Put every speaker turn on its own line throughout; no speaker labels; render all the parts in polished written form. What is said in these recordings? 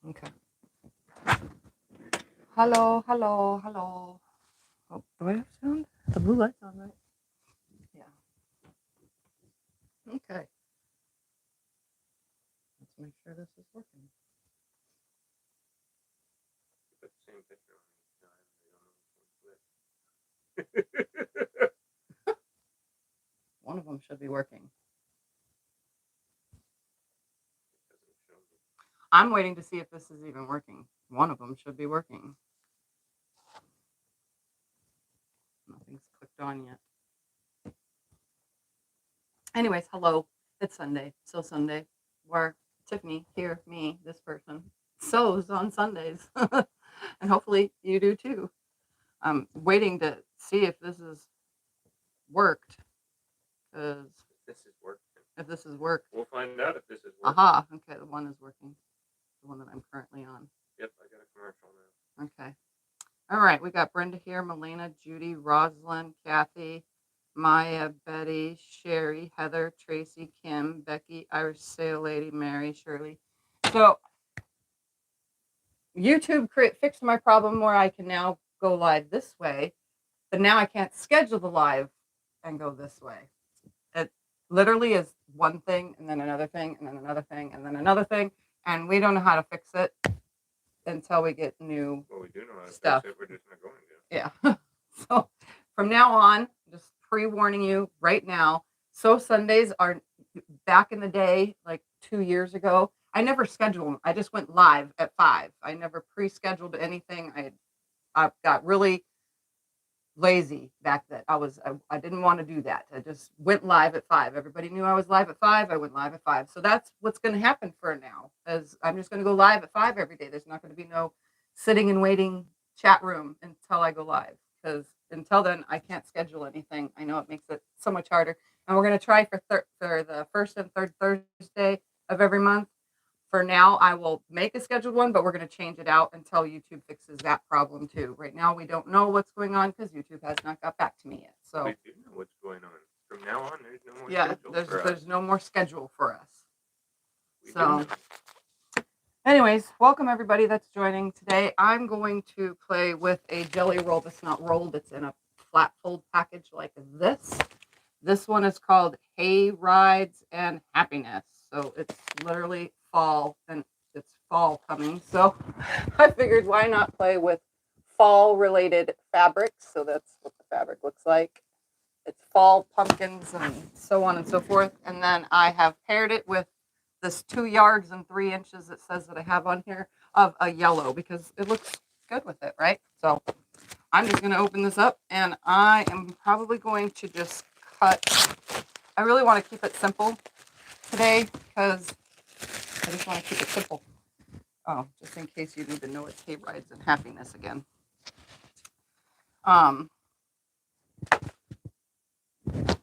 Okay. Hello, hello, hello. Oh, do I have sound? The blue light's on, right? Yeah. Okay. Let's make sure this is working.
Put the same picture on.
One of them should be working. I'm waiting to see if this is even working. One of them should be working. Nothing's clicked on yet. Anyways, hello. It's Sunday. So Sunday. Where Tiffany, here, me, this person, sews on Sundays. And hopefully you do too. I'm waiting to see if this has worked. Because
This is working.
if this has worked.
We'll find out if this is working.
Aha. Okay, the one is working. The one that I'm currently on.
Yep, I got a commercial now.
Okay. All right, we got Brenda here, Melina, Judy, Rosalind, Kathy, Maya, Betty, Sherry, Heather, Tracy, Kim, Becky, Irish Sail Lady, Mary, Shirley. So YouTube fixed my problem where I can now go live this way, but now I can't schedule the live and go this way. It literally is one thing and then another thing and then another thing and then another thing, and we don't know how to fix it until we get new
Well, we do know how to
stuff.
fix it, we're just not going to.
Yeah. So from now on, just pre-warning you right now, So Sundays are back in the day, like 2 years ago. I never scheduled them. I just went live at 5. I never pre-scheduled anything. I got really lazy back then. I didn't want to do that. I just went live at 5. Everybody knew I was live at 5. I went live at 5. So that's what's going to happen for now. As I'm just going to go live at 5 every day. There's not going to be no sitting and waiting chat room until I go live, because until then I can't schedule anything. I know it makes it so much harder. And we're going to try for the first and third Thursday of every month. For now, I will make a scheduled one, but we're going to change it out until YouTube fixes that problem too. Right now, we don't know what's going on because YouTube has not got back to me yet. So
we do know what's going on. From now on, there's no more
schedule. There's no more schedule for us.
So,
anyways, welcome everybody that's joining today. I'm going to play with a jelly roll that's not rolled. It's in a flat fold package like this. This one is called Hay Rides and Happiness. So it's literally fall, and it's fall coming. So I figured why not play with fall related fabrics. So that's what the fabric looks like. It's fall pumpkins and so on and so forth. And then I have paired it with this 2 yards and 3 inches it says that I have on here of a yellow, because it looks good with it, right? So I'm just going to open this up, and I am probably going to just cut. I really want to keep it simple today because I just want to keep it simple. Oh, just in case you need to know it's Hay Rides and Happiness again. Oh,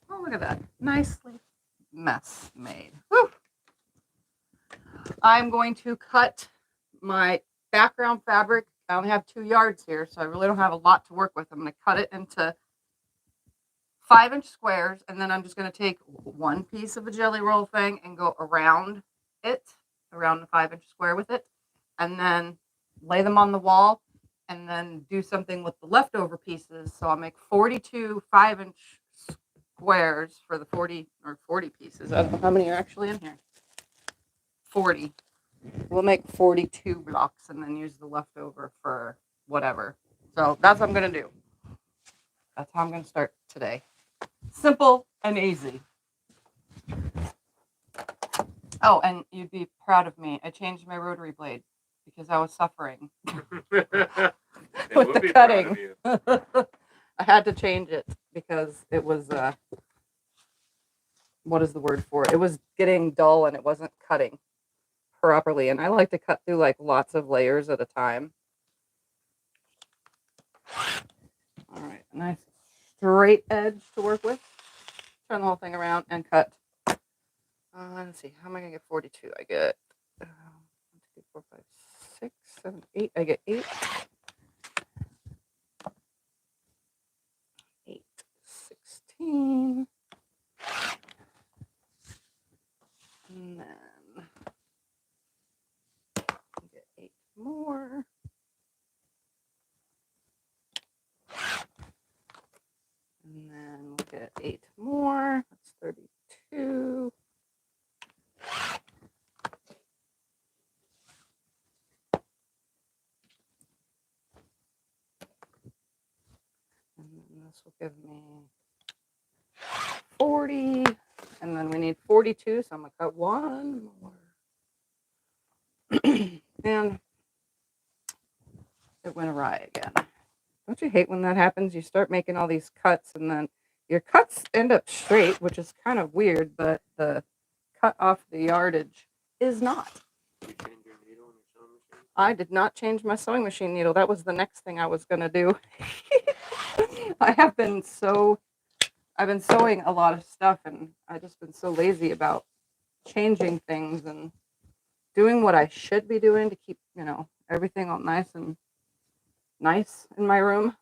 look at that. Nicely mess made. Whew. I'm going to cut my background fabric. I only have 2 yards here, so I really don't have a lot to work with. I'm going to cut it into 5-inch squares, and then I'm just going to take one piece of a jelly roll thing and go around it, around the 5-inch square with it, and then lay them on the wall, and then do something with the leftover pieces. So I'll make 42 5-inch squares for the 40 pieces. I don't know how many are actually in here. 40. We'll make 42 blocks and then use the leftover for whatever. So that's what I'm going to do. That's how I'm going to start today. Simple and easy. Oh, and you'd be proud of me. I changed my rotary blade because I was suffering with the cutting. I had to change it because it was, what is the word for it? It was getting dull and it wasn't cutting properly. And I like to cut through like lots of layers at a time. All right, a nice straight edge to work with. Turn the whole thing around and cut. Let's see, how am I going to get 42? I get 1, 2, 3, 4, 5, 6, 7, 8. I get 8. 8, 16. And then I get 8 more. And then we'll get 8 more. That's 32. And then this will give me 40. And then we need 42, so I'm going to cut 1 more. And it went awry again. Don't you hate when that happens? You start making all these cuts, and then your cuts end up straight, which is kind of weird, but the cut off the yardage is not.
You change your needle on your sewing machine?
I did not change my sewing machine needle. That was the next thing I was going to do. I've been sewing a lot of stuff, and I've just been so lazy about changing things and doing what I should be doing to keep, everything all nice in my room.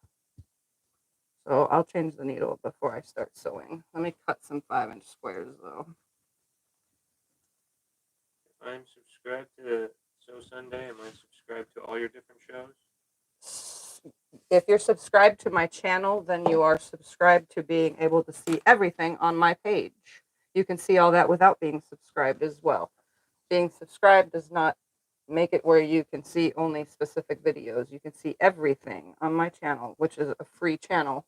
So I'll change the needle before I start sewing. Let me cut some 5-inch squares though.
If I'm subscribed to Sew Sunday, am I subscribed to all your different shows?
If you're subscribed to my channel, then you are subscribed to being able to see everything on my page. You can see all that without being subscribed as well. Being subscribed does not make it where you can see only specific videos. You can see everything on my channel, which is a free channel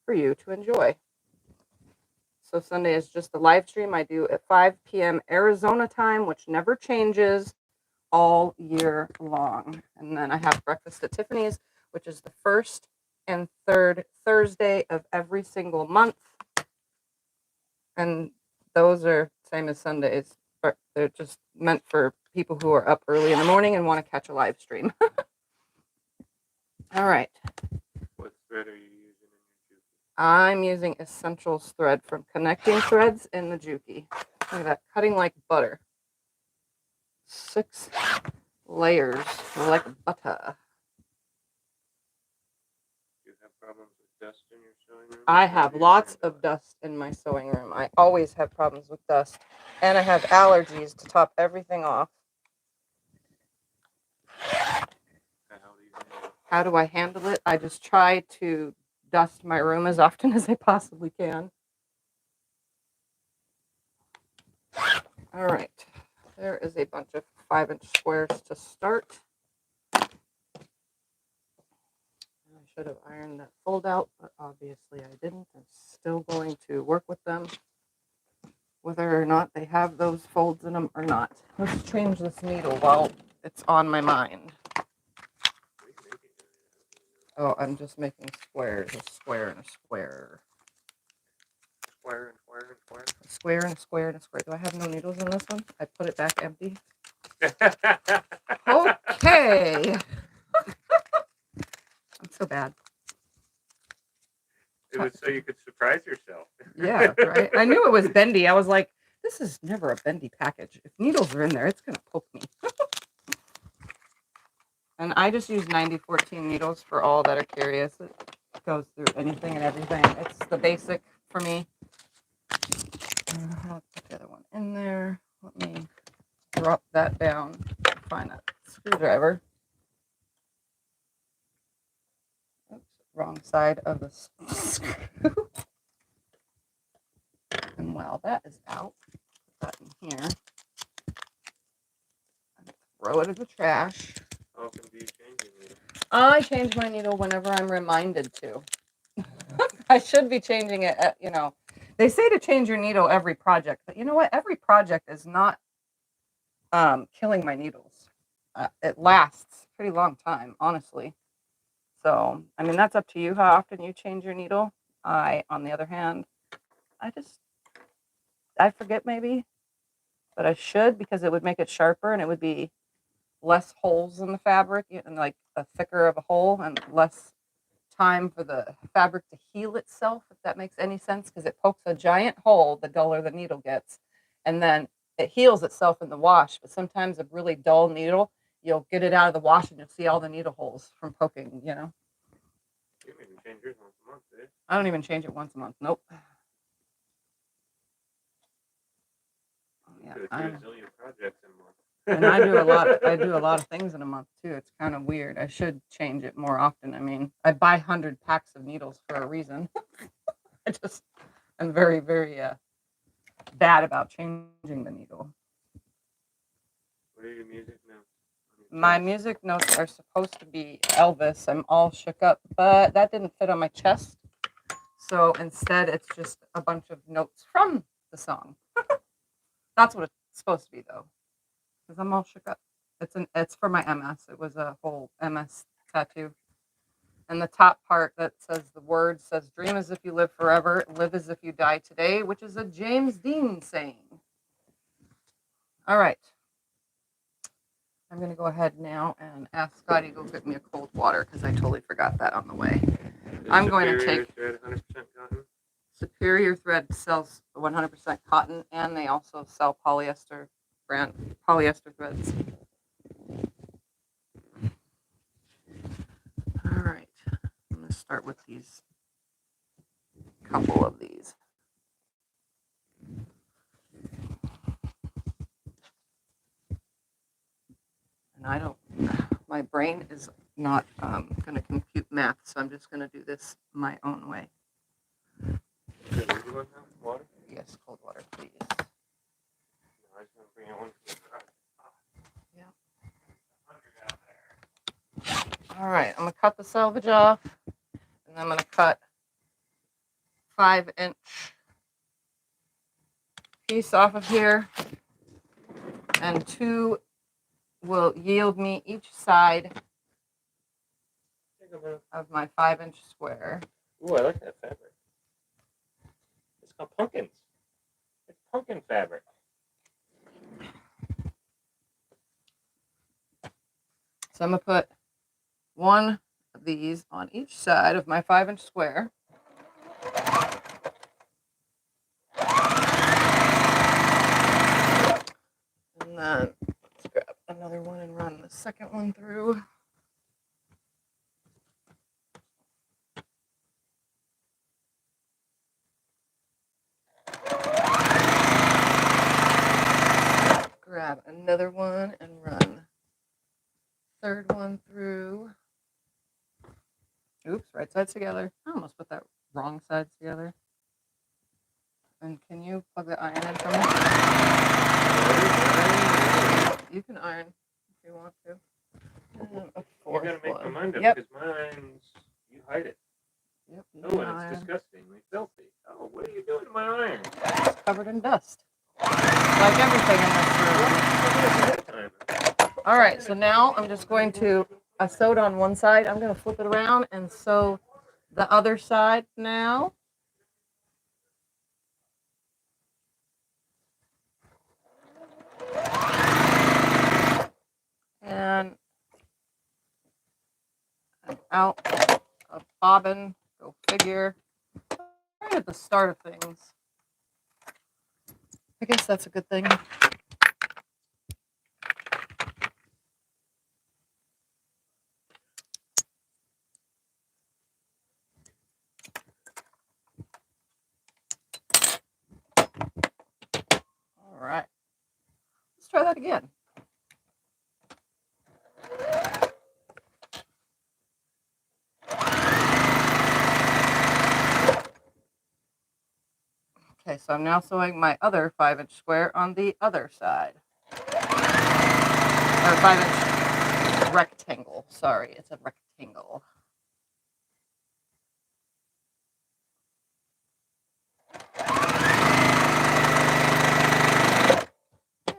for you to enjoy. So Sunday is just a live stream I do at 5 p.m. Arizona time, which never changes all year long. And then I have breakfast at Tiffany's, which is the first and third Thursday of every single month. And those are same as Sundays, but they're just meant for people who are up early in the morning and want to catch a live stream. All right.
What thread are you using in your Juki?
I'm using Essentials thread from Connecting Threads in the Juki. Look at that, cutting like butter. 6 layers like butter.
Do you have problems with dust in your sewing room?
I have lots of dust in my sewing room. I always have problems with dust. And I have allergies to top everything off. How do I handle it? I just try to dust my room as often as I possibly can. All right. There is a bunch of 5-inch squares to start. I should have ironed that fold out, but obviously I didn't. I'm still going to work with them, whether or not they have those folds in them or not. Let's change this needle while it's on my mind. Oh, I'm just making squares, a square and a square.
Square and square and square.
A square and a square and a square. Do I have no needles in this one? I put it back empty. Okay. I'm so bad.
It was so you could surprise yourself.
Yeah, right. I knew it was bendy. I was like, this is never a bendy package. If needles are in there, it's going to poke me. And I just use 90-14 needles for all that are curious. It goes through anything and everything. It's the basic for me. I'll put the other one in there. Let me drop that down. Find a screwdriver. Oops, wrong side of the screw. And while that is out, put that in here. And throw it in the trash.
How often do you change your needle?
I change my needle whenever I'm reminded to. I should be changing it at, they say to change your needle every project, but you know what? Every project is not killing my needles. It lasts a pretty long time, honestly. So, I mean, that's up to you how often you change your needle. On the other hand, I forget maybe, but I should, because it would make it sharper and it would be less holes in the fabric and like a thicker of a hole and less time for the fabric to heal itself, if that makes any sense, because it pokes a giant hole the duller the needle gets, and then it heals itself in the wash. But sometimes a really dull needle, you'll get it out of the wash and you'll see all the needle holes from poking,
You don't even change yours once a month, do you?
I don't even change it once a month. Nope.
You could do a zillion projects in a month.
And I do a lot of things in a month too. It's kind of weird. I should change it more often. I mean, I buy 100 packs of needles for a reason. I'm very, very bad about changing the needle.
What are your music notes?
My music notes are supposed to be Elvis. I'm all shook up, but that didn't fit on my chest. So instead, it's just a bunch of notes from the song. That's what it's supposed to be, though, because I'm all shook up. It's for my MS. It was a whole MS tattoo. And the top part that says the word says, "Dream as if you live forever, live as if you die today," which is a James Dean saying. All right. I'm going to go ahead now and ask Scotty to go get me a cold water because I totally forgot that on the way. I'm going to take
Thread 100% cotton.
Superior Thread sells 100% cotton, and they also sell polyester threads. All right, I'm going to start with these couple of these. And my brain is not going to compute math, so I'm just going to do this my own way.
Water?
Yes, cold water, please.
No, I was going to bring one for the garage.
Yeah. All right, I'm going to cut the selvage off, and then I'm going to cut 5-inch piece off of here, and 2 will yield me each side of my 5-inch square.
Ooh, I like that fabric. It's called pumpkins. It's pumpkin fabric.
So I'm going to put one of these on each side of my 5-inch square. And then let's grab another one and run the second one through. Grab another one and run third one through. Oops, right sides together. I almost put that wrong sides together. And can you plug the iron in for me? You can iron if you want to.
You're gonna make my mind up because mine's, you hide it.
Yep.
Oh, and it's disgustingly filthy. Oh, what are you doing to my iron?
It's covered in dust. Like everything in this room. All right, so now I'm just going to, I sewed on one side. I'm going to flip it around and sew the other side now. And I'm out of bobbin, go figure. Right at the start of things. I guess that's a good thing. All right. Let's try that again. Okay, so I'm now sewing my other 5-inch square on the other side. Or 5-inch rectangle. Sorry, it's a rectangle.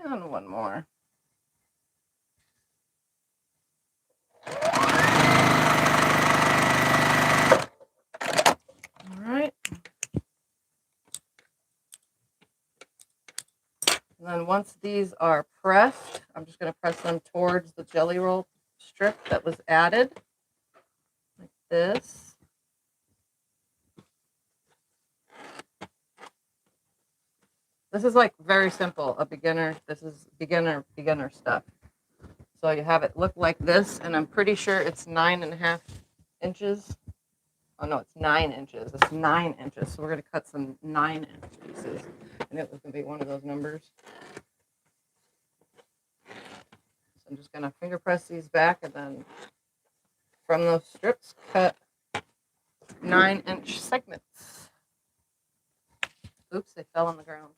And one more. All right. And then once these are pressed, I'm just going to press them towards the jelly roll strip that was added, like this. This is like very simple, this is beginner stuff. So you have it look like this, and I'm pretty sure it's 9.5 inches. Oh no, it's 9 inches. It's 9 inches. So we're going to cut some 9-inch pieces. And it was going to be one of those numbers. I'm just going to finger press these back, and then from those strips, cut 9-inch segments. Oops, they fell on the ground.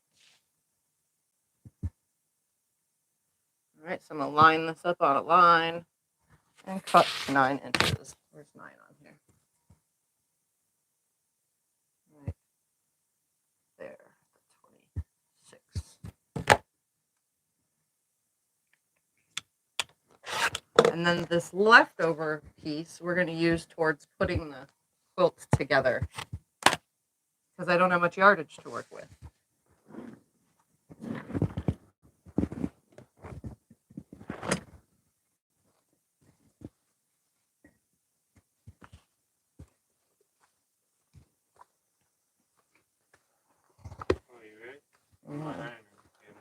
All right, so I'm going to line this up on a line and cut 9 inches. Where's 9 on here? Right there, 26. And then this leftover piece we're going to use towards putting the quilts together, because I don't have much yardage to work with.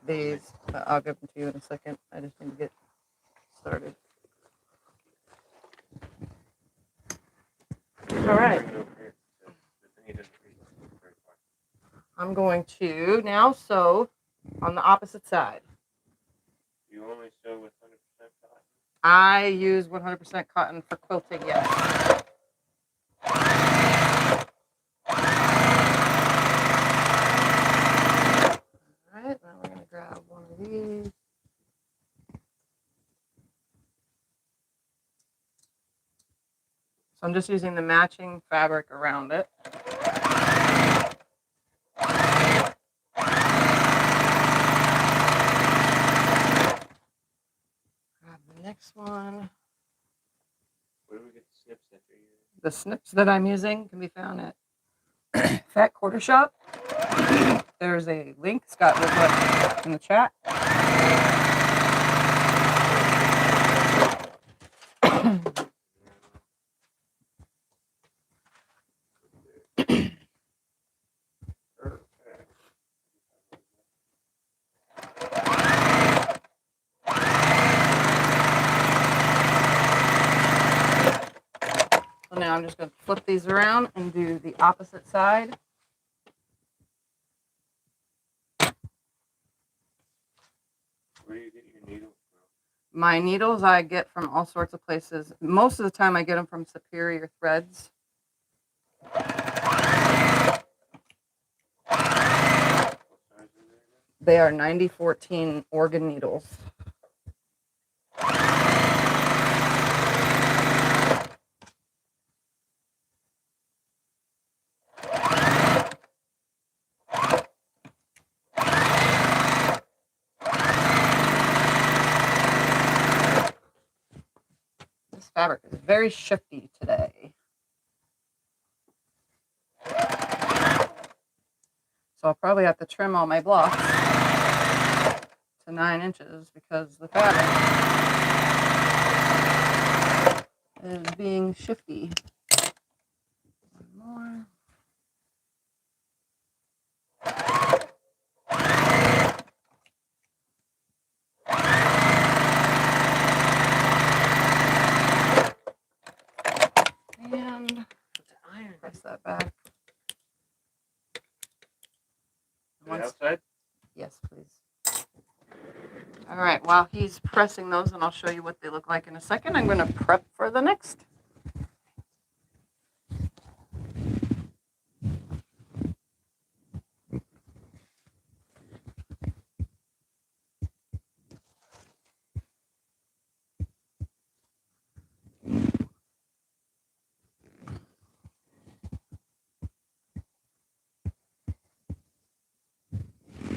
These, I'll give them to you in a second. I just need to get started. All right. I'm going to now sew on the opposite side.
You only sew with 100% cotton?
I use 100% cotton for quilting, yes. All right, now we're going to grab one of these. So I'm just using the matching fabric around it. Grab the next one.
Where do we get the snips that you're using?
The snips that I'm using can be found at Fat Quarter Shop. There's a link Scott will put in the chat. So now I'm just going to flip these around and do the opposite side.
Where do you get your needles from?
My needles I get from all sorts of places. Most of the time I get them from Superior Threads.
What size are they?
They are 9014 organ needles. This fabric is very shifty today. So I'll probably have to trim all my blocks to 9 inches because the fabric is being shifty. One more. And press that back.
The outside?
Yes, please. All right, while he's pressing those, and I'll show you what they look like in a second, I'm going to prep for the next.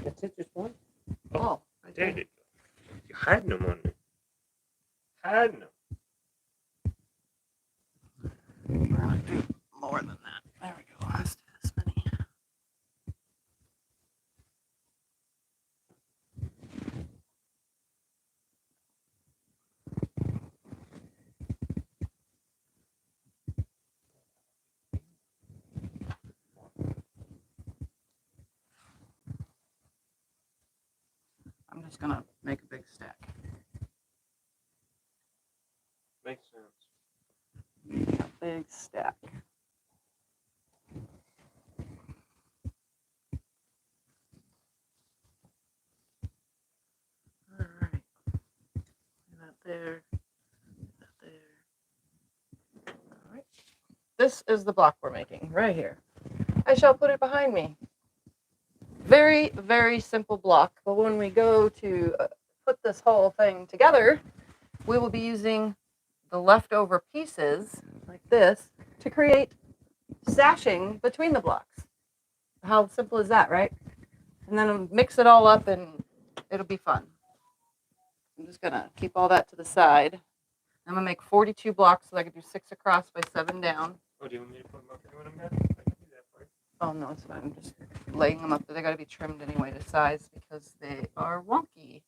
That's it, just one?
Oh, right
There
there.
you go. You're hiding them on me. Hiding them.
We're going to do more than that. There we go. Let's do this many. I'm just going to make a big stack.
Makes sense.
A big stack. All right. That there, there. All right. This is the block we're making right here. I shall put it behind me. Very, very simple block. But when we go to put this whole thing together, we will be using the leftover pieces like this to create sashing between the blocks. How simple is that, right? And then I'll mix it all up and it'll be fun. I'm just gonna keep all that to the side. I'm gonna make 42 blocks so I can do 6 across by 7 down.
Oh, do you want me to put them up here when I'm done? I can do that for you.
Oh no, it's fine. I'm just laying them up. They gotta be trimmed anyway to size because they are wonky,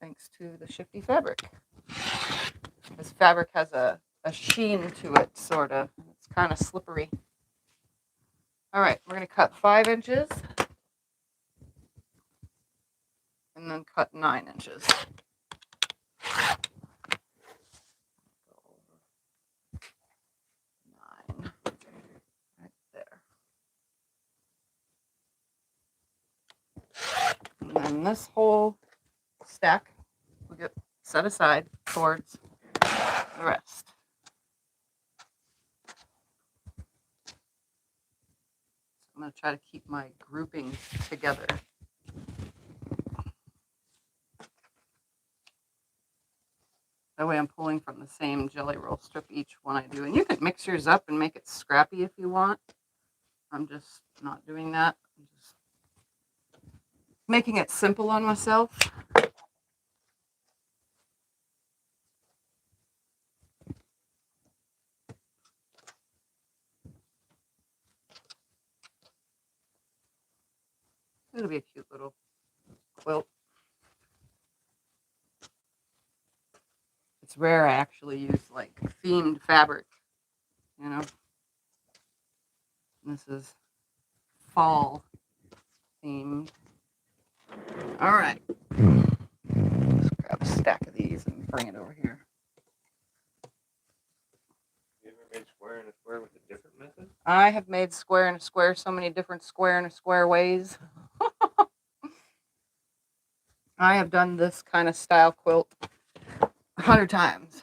thanks to the shifty fabric. This fabric has a sheen to it, sort of. It's kind of slippery. All right, we're gonna cut 5 inches and then cut 9 inches. 9, right there. And then this whole stack will get set aside towards the rest. I'm going to try to keep my groupings together. That way I'm pulling from the same jelly roll strip each one I do. And you can mix yours up and make it scrappy if you want. I'm just not doing that. I'm just making it simple on myself. It'll be a cute little quilt. It's rare I actually use like themed fabric, you know. This is fall themed. All right. Let's grab a stack of these and bring it over here.
You ever made square and a square with a different method?
I have made square and a square so many different square and a square ways. I have done this kind of style quilt 100 times.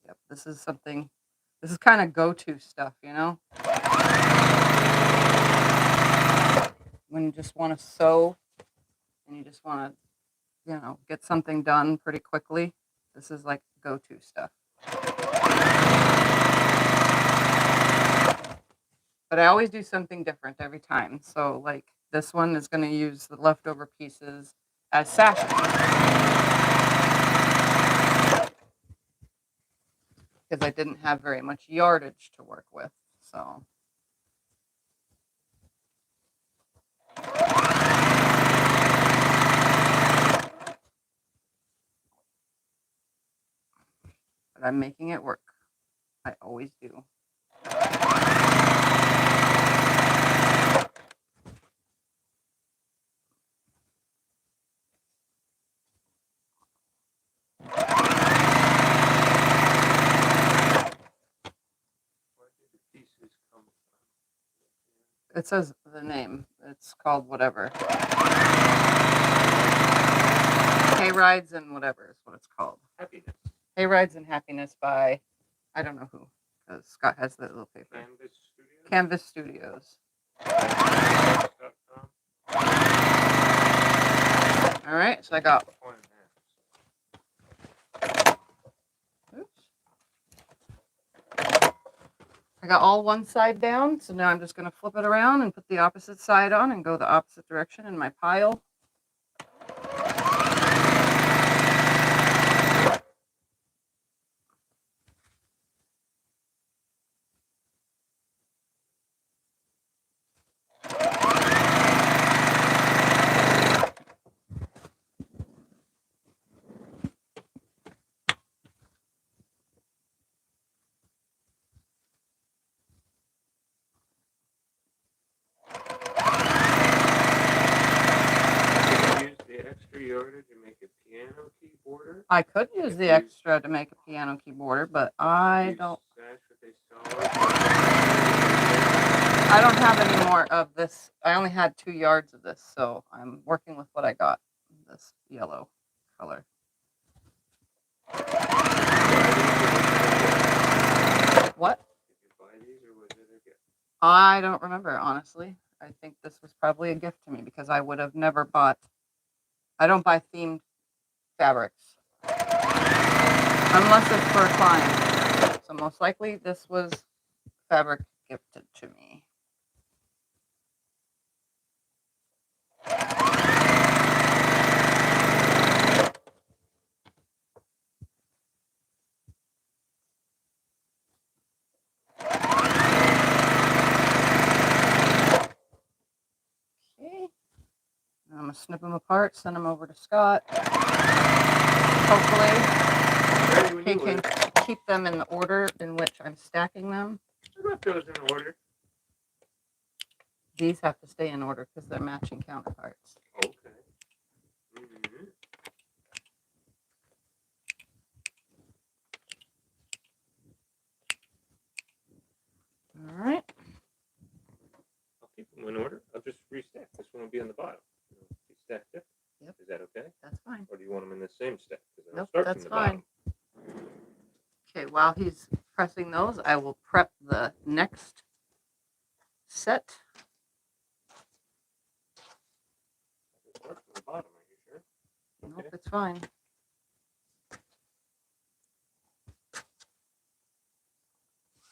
Yep, this is something, this is kind of go-to stuff, you know? When you just want to sew and you just want to, you know, get something done pretty quickly, this is like go-to stuff. But I always do something different every time. So like this one is going to use the leftover pieces as sashes. Because I didn't have very much yardage to work with. So but I'm making it work. I always do. It says the name. It's called whatever. Hay Rides and whatever is what it's called.
Happiness.
Hay Rides and Happiness by, I don't know who. Because Scott has the little paper.
Canvas Studios.
Canvas Studios. All right, so I got. Oops. I got all one side down, so now I'm just going to flip it around and put the opposite side on and go the opposite direction in my pile. I could use the extra to make a piano keyboarder, but I don't have any more of this. I only had 2 yards of this, so I'm working with what I got. This yellow color. What? I don't remember, honestly. I think this was probably a gift to me because I would have never bought. I don't buy themed fabrics unless it's for a client. So most likely this was fabric gifted to me. Okay. I'm going to snip them apart, send them over to Scott. Hopefully he can keep them in the order in which I'm stacking them.
I got those in order.
These have to stay in order because they're matching counterparts.
Okay. Mm-hmm.
All right.
I'll keep them in order. I'll just restack. This one will be on the bottom. Be stacked different.
Yep.
Is that okay?
That's fine.
Or do you want them in the same stack?
Nope, that's fine. Okay, while he's pressing those, I will prep the next set.
Start from the bottom, are you sure?
Nope,
Okay.
it's fine.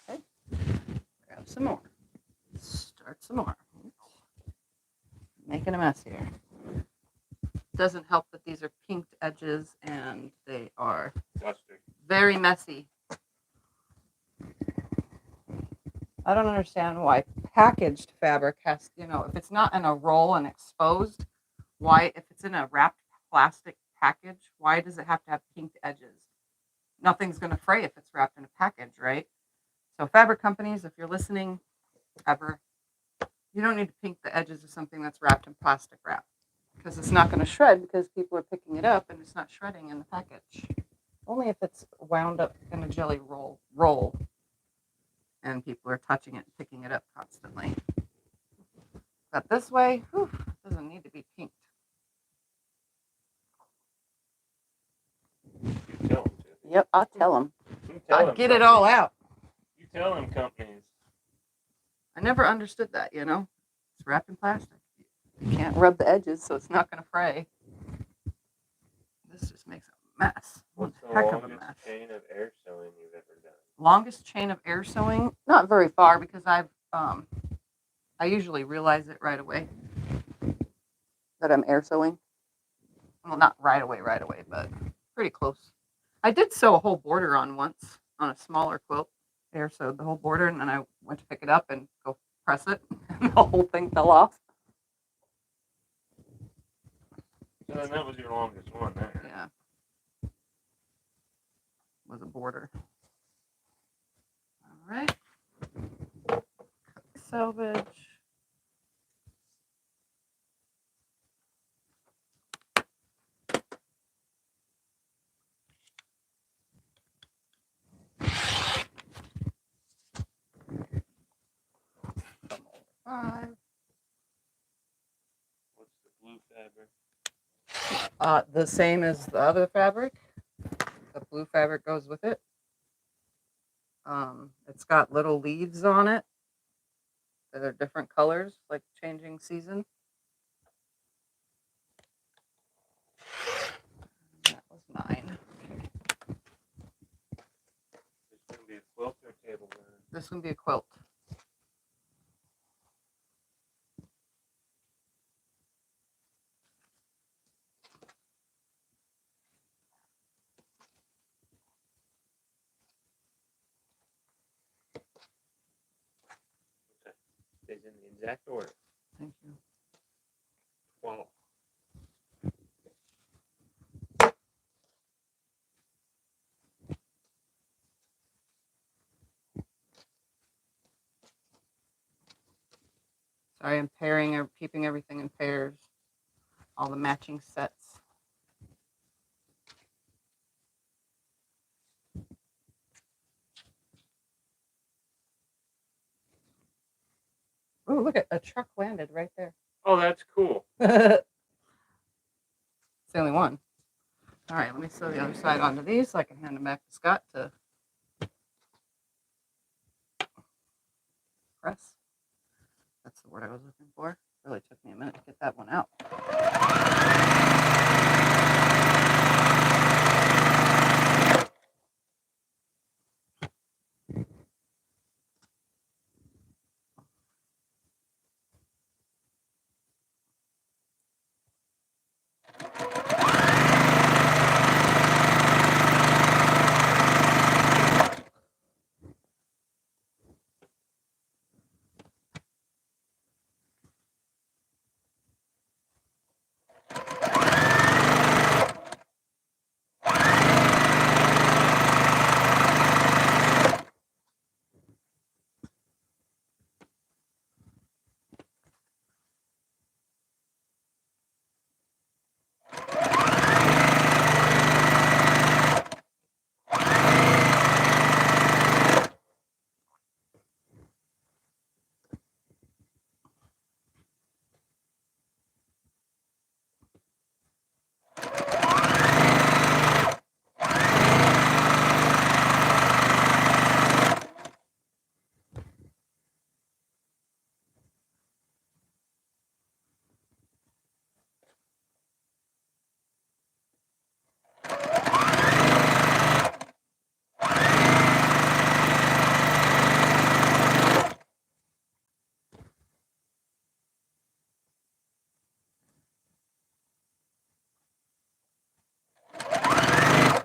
Okay, grab some more. Start some more. Making a mess here. Doesn't help that these are pinked edges and they are very messy. I don't understand why packaged fabric has, if it's not in a roll and exposed, why, if it's in a wrapped plastic package, why does it have to have pinked edges? Nothing's going to fray if it's wrapped in a package, right? So fabric companies, if you're listening ever, you don't need to pink the edges of something that's wrapped in plastic wrap because it's not going to shred because people are picking it up and it's not shredding in the package. Only if it's wound up in a jelly roll and people are touching it and picking it up constantly. But this way, whew, it doesn't need to be pinked.
You tell them to.
Yep, I'll tell them.
I'll
get it all out.
You tell them companies.
I never understood that, It's wrapped in plastic. You can't rub the edges, so it's not going to fray. This just makes a mess.
What's the
heck of a
longest
mess.
chain of air sewing you've ever done?
Longest chain of air sewing? Not very far because I usually realize it right away that I'm air sewing. Well, not right away, but pretty close. I did sew a whole border on once on a smaller quilt. Air sewed the whole border, and then I went to pick it up and go press it, and the whole thing fell off.
So then that was your longest one there.
Yeah. Was a border. All right. Selvage. Five.
What's the blue fabric?
The same as the other fabric. The blue fabric goes with it. It's got little leaves on it that are different colors, like changing season. That was 9.
This is going to be a quilt or table linen?
This is going to be a quilt.
Stays in the exact order.
Thank you.
12.
Sorry, I'm pairing or keeping everything in pairs. All the matching sets. Oh, look at a truck landed right there.
Oh, that's cool.
It's the only one. All right, let me sew the other side onto these so I can hand them back to Scott to press. That's the word I was looking for. Really took me a minute to get that one out.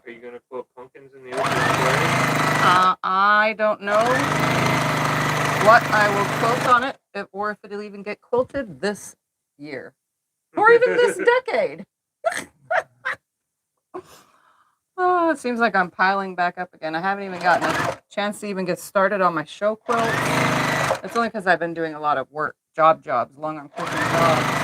Are you gonna put pumpkins in the open square?
I don't know what I will quilt on it, or if it'll even get quilted this year, or even this decade. Oh, it seems like I'm piling back up again. I haven't even gotten a chance to even get started on my show quilt. It's only because I've been doing a lot of work, jobs, long arm quilting jobs.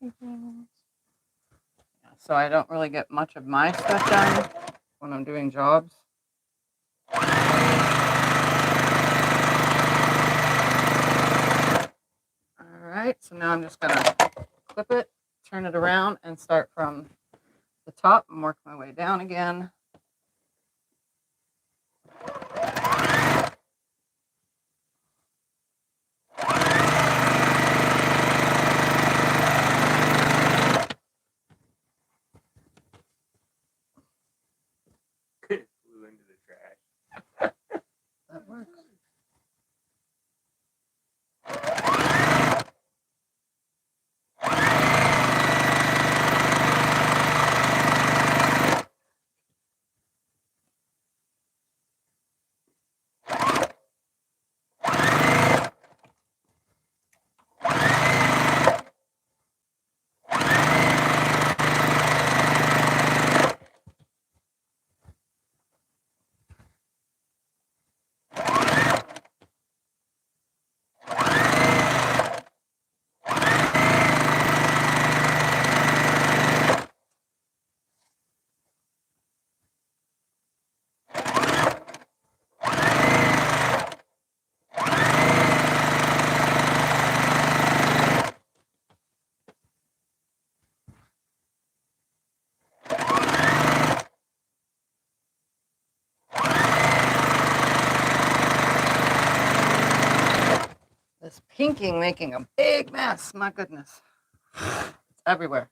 Yeah, so I don't really get much of my stuff done when I'm doing jobs. All right, so now I'm just gonna clip it, turn it around, and start from the top and work my way down again.
Flew into the trash.
That works. This pinking making a big mess. My goodness. It's everywhere.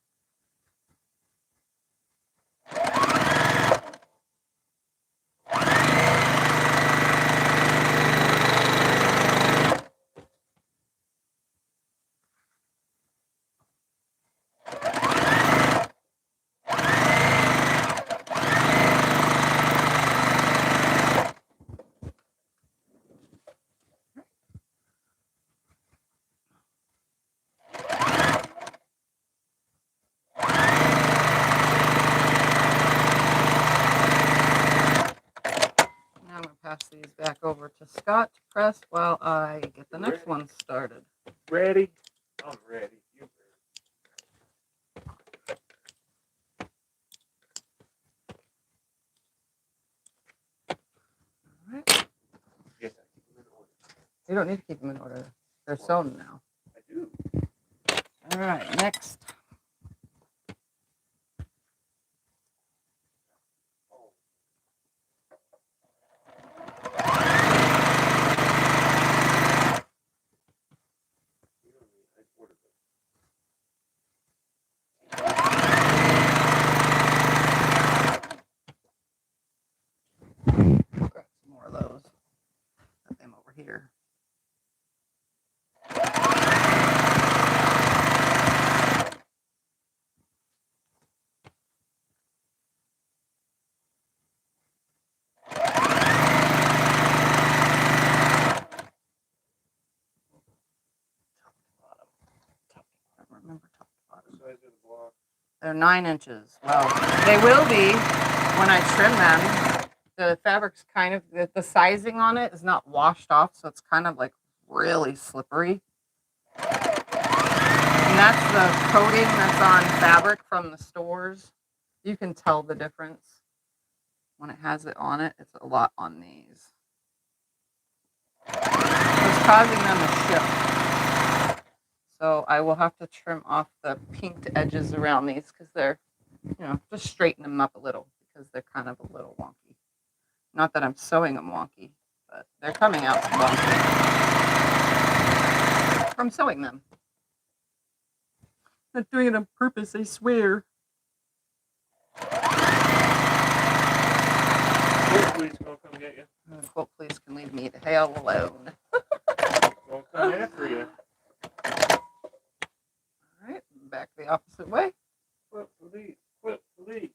I'm going to pass these back over to Scott to press while I get the next one started.
Ready? I'm ready. You ready?
You don't need to keep them in order. They're sewn now.
I do.
All right, next. Grab some more of those. Put them over here. Remember top to bottom.
The size of the block.
They're 9 inches. Well, they will be when I trim them. The fabric's kind of, the sizing on it is not washed off, so it's kind of like really slippery. And that's the coating that's on fabric from the stores. You can tell the difference when it has it on it. It's a lot on these. It's causing them to shift. So I will have to trim off the pinked edges around these because they're, just straighten them up a little because they're kind of a little wonky. Not that I'm sewing them wonky, but they're coming out wonky from sewing them. Not doing it on purpose, I swear.
Quilt Please gonna come get you.
Quilt Please can leave me the hell alone.
Gonna come after you.
All right, back the opposite way.
Quilt Please. Quilt Please.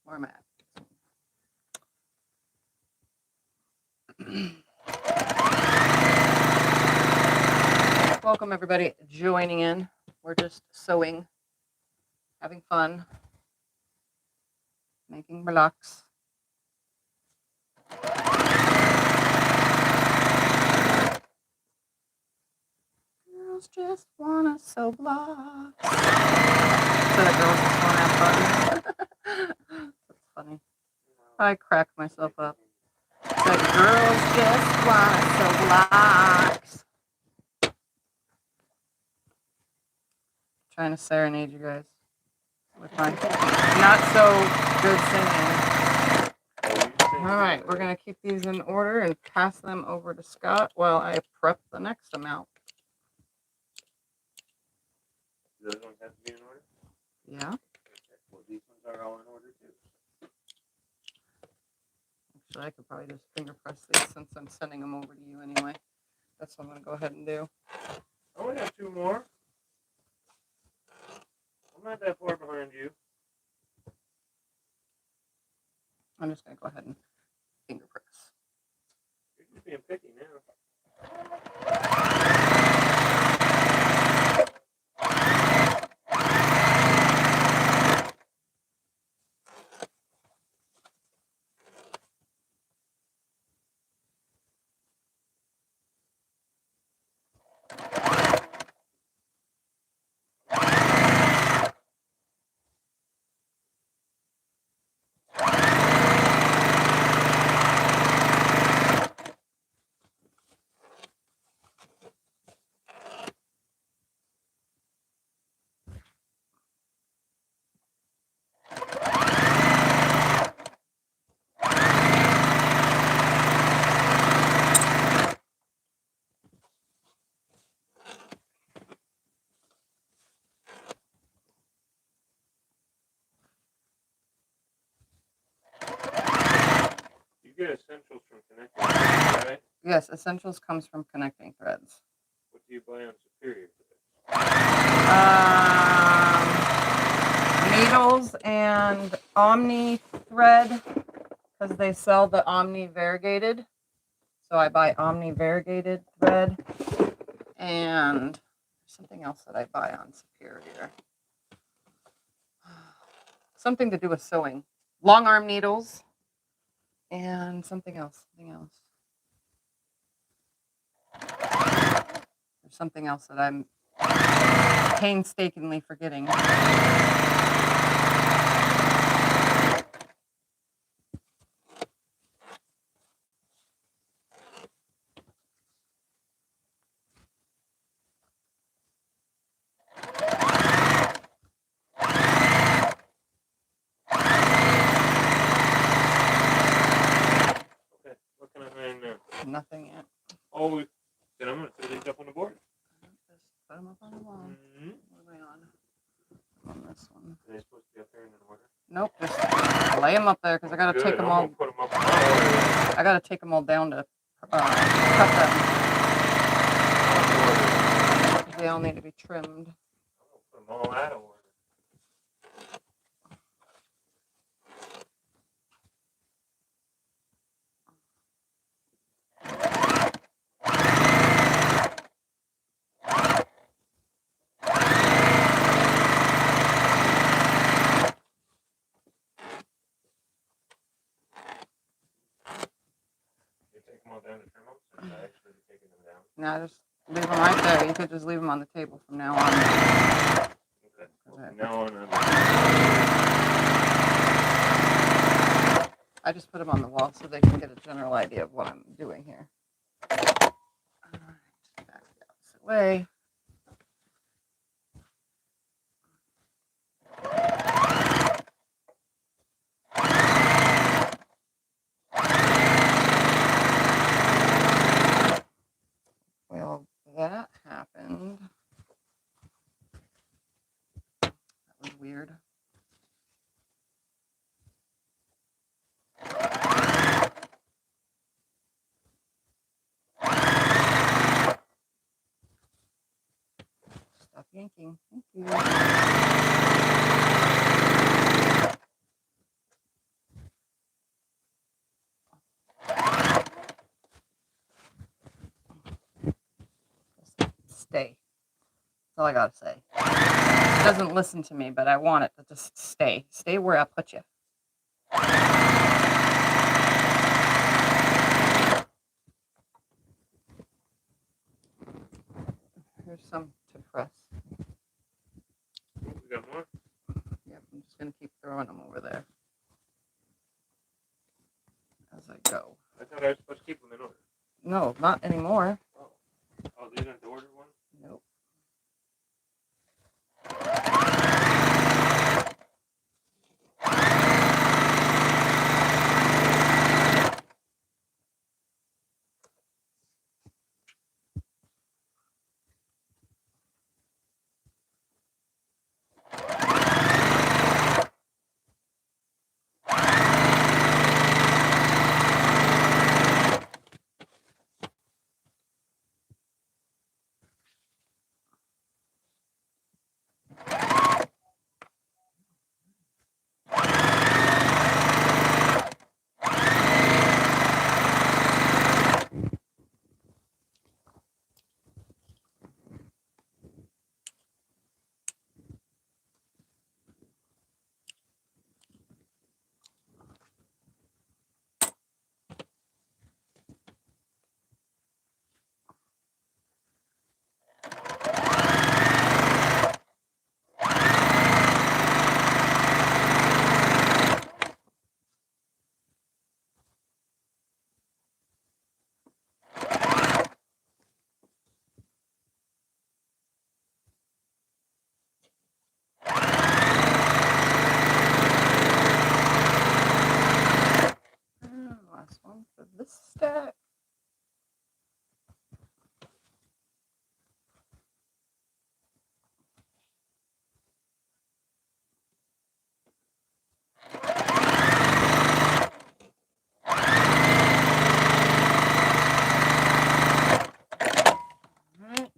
Where am I at? Welcome everybody joining in. We're just sewing, having fun, making blocks. Girls just wanna sew blocks. So the girls just wanna have fun. That's funny. I crack myself up. The girls just wanna sew blocks. Trying to serenade you guys with my not so good singing. All right, we're going to keep these in order and pass them over to Scott while I prep the next amount.
Those ones have to be in order?
Yeah.
Well, these ones are all in order too.
Actually, I could probably just finger press these since I'm sending them over to you anyway. That's what I'm going to go ahead and do.
I only have 2 more. I'm not that far behind you.
I'm just going to go ahead and finger press.
You're just being picky now. You get essentials from Connecting Threads, right?
Yes, essentials comes from Connecting Threads.
What do you buy on Superior for
Needles and Omni thread because they sell the Omni variegated. So I buy Omni variegated thread, and something else that I buy on Superior. Something to do with sewing. Long arm needles and something else. There's something else that I'm painstakingly forgetting.
What can I find now?
Nothing yet.
Oh, then I'm going to throw these up on the board.
Just put them up on the wall.
Mm-hmm.
What am I on? On this one.
Are they supposed to be up there in an order?
Nope, just lay them up there because I got to take them all.
Put them up in order.
I got to take them all down to cut them. They all need to be trimmed.
Put them all out of order. Down to trim them, so I actually taking them down.
No, just leave them right there. You could just leave them on the table from now on.
Okay. Well, from now on,
I just put them on the wall so they can get a general idea of what I'm doing here. All right, back the opposite way. Well, that happened. That was weird. Stop yanking. Thank you. Stay. That's all I gotta say. It doesn't listen to me, but I want it to just stay. Stay where I put you. Here's some to press.
we got more.
Yep, I'm just gonna keep throwing them over there as I go.
I thought I was supposed to keep them in order.
No, not anymore.
Oh, these aren't the ordered ones?
Nope. Last one for this stack. Alright.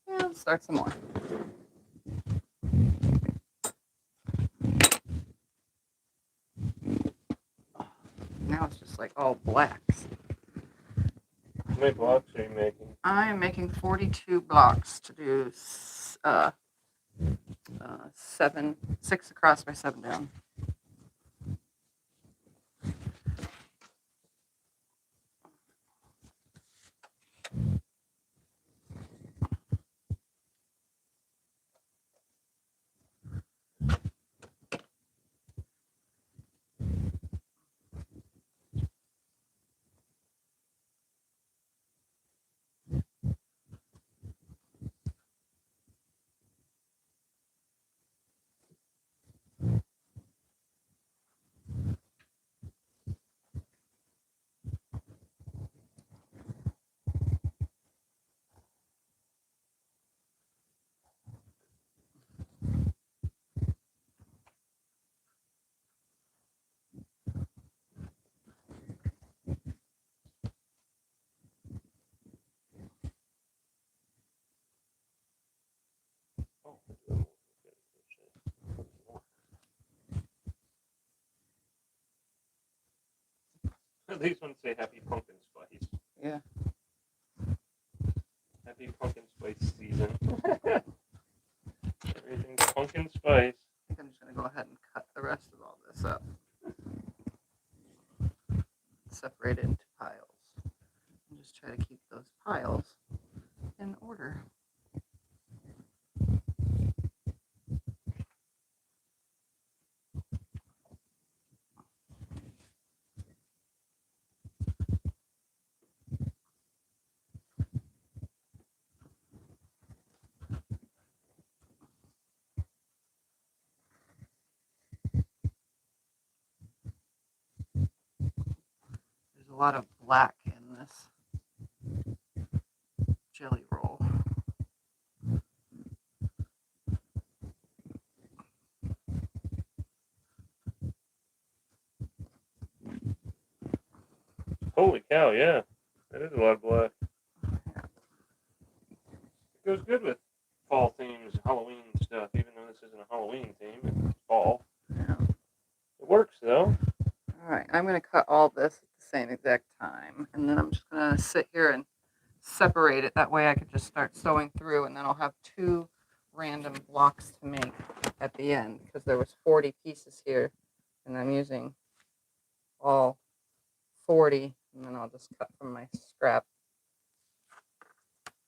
Yeah, let's start some more. now it's just like all blacks.
How many blocks are you making?
I am making 42 blocks to do 6 across by 7 down.
These ones say Happy Pumpkin Spice.
Yeah.
Happy Pumpkin Spice season. Everything's pumpkin spice.
I think I'm just going to go ahead and cut the rest of all this up. Separate it into piles. And just try to keep those piles in order. There's a lot of black in this jelly roll.
Holy cow, yeah. That is a lot of black. It goes good with fall themes, Halloween stuff, even though this isn't a Halloween theme, it's fall.
Yeah.
It works though.
All right, I'm going to cut all this at the same exact time, and then I'm just going to sit here and separate it. That way I could just start sewing through, and then I'll have 2 random blocks to make at the end, because there was 40 pieces here, and I'm using all 40, and then I'll just cut from my scrap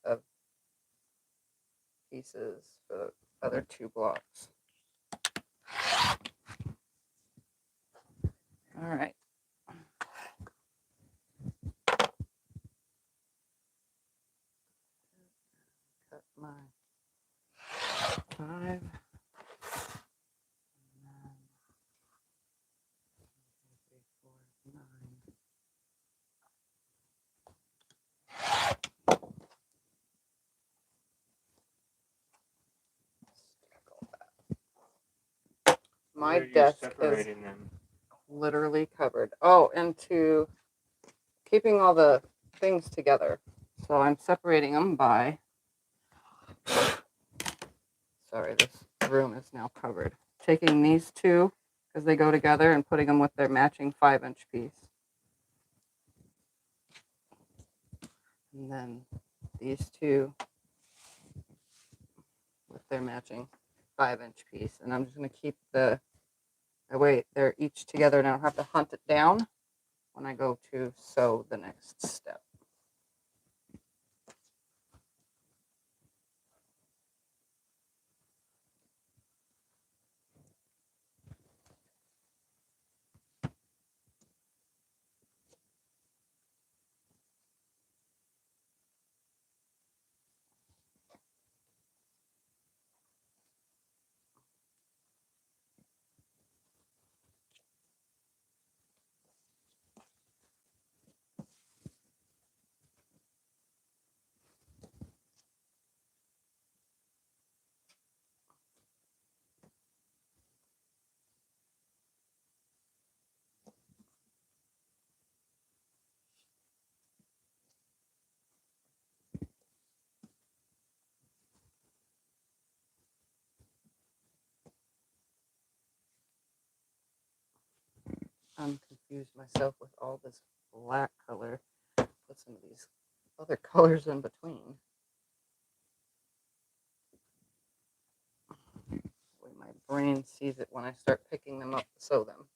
of pieces for the other 2 blocks. All right. Cut my 5. And then 3, 4, 9. My desk is
them?
literally covered. Oh, and to keeping all the things together. So I'm separating them by, sorry, this room is now covered. Taking these 2, because they go together, and putting them with their matching 5-inch piece. And then these 2 with their matching 5-inch piece. And I'm just going to keep the, wait, they're each together, and I don't have to hunt it down when I go to sew the next step. I'm confused myself with all this black color. Put some of these other colors in between. The way my brain sees it when I start picking them up to sew them.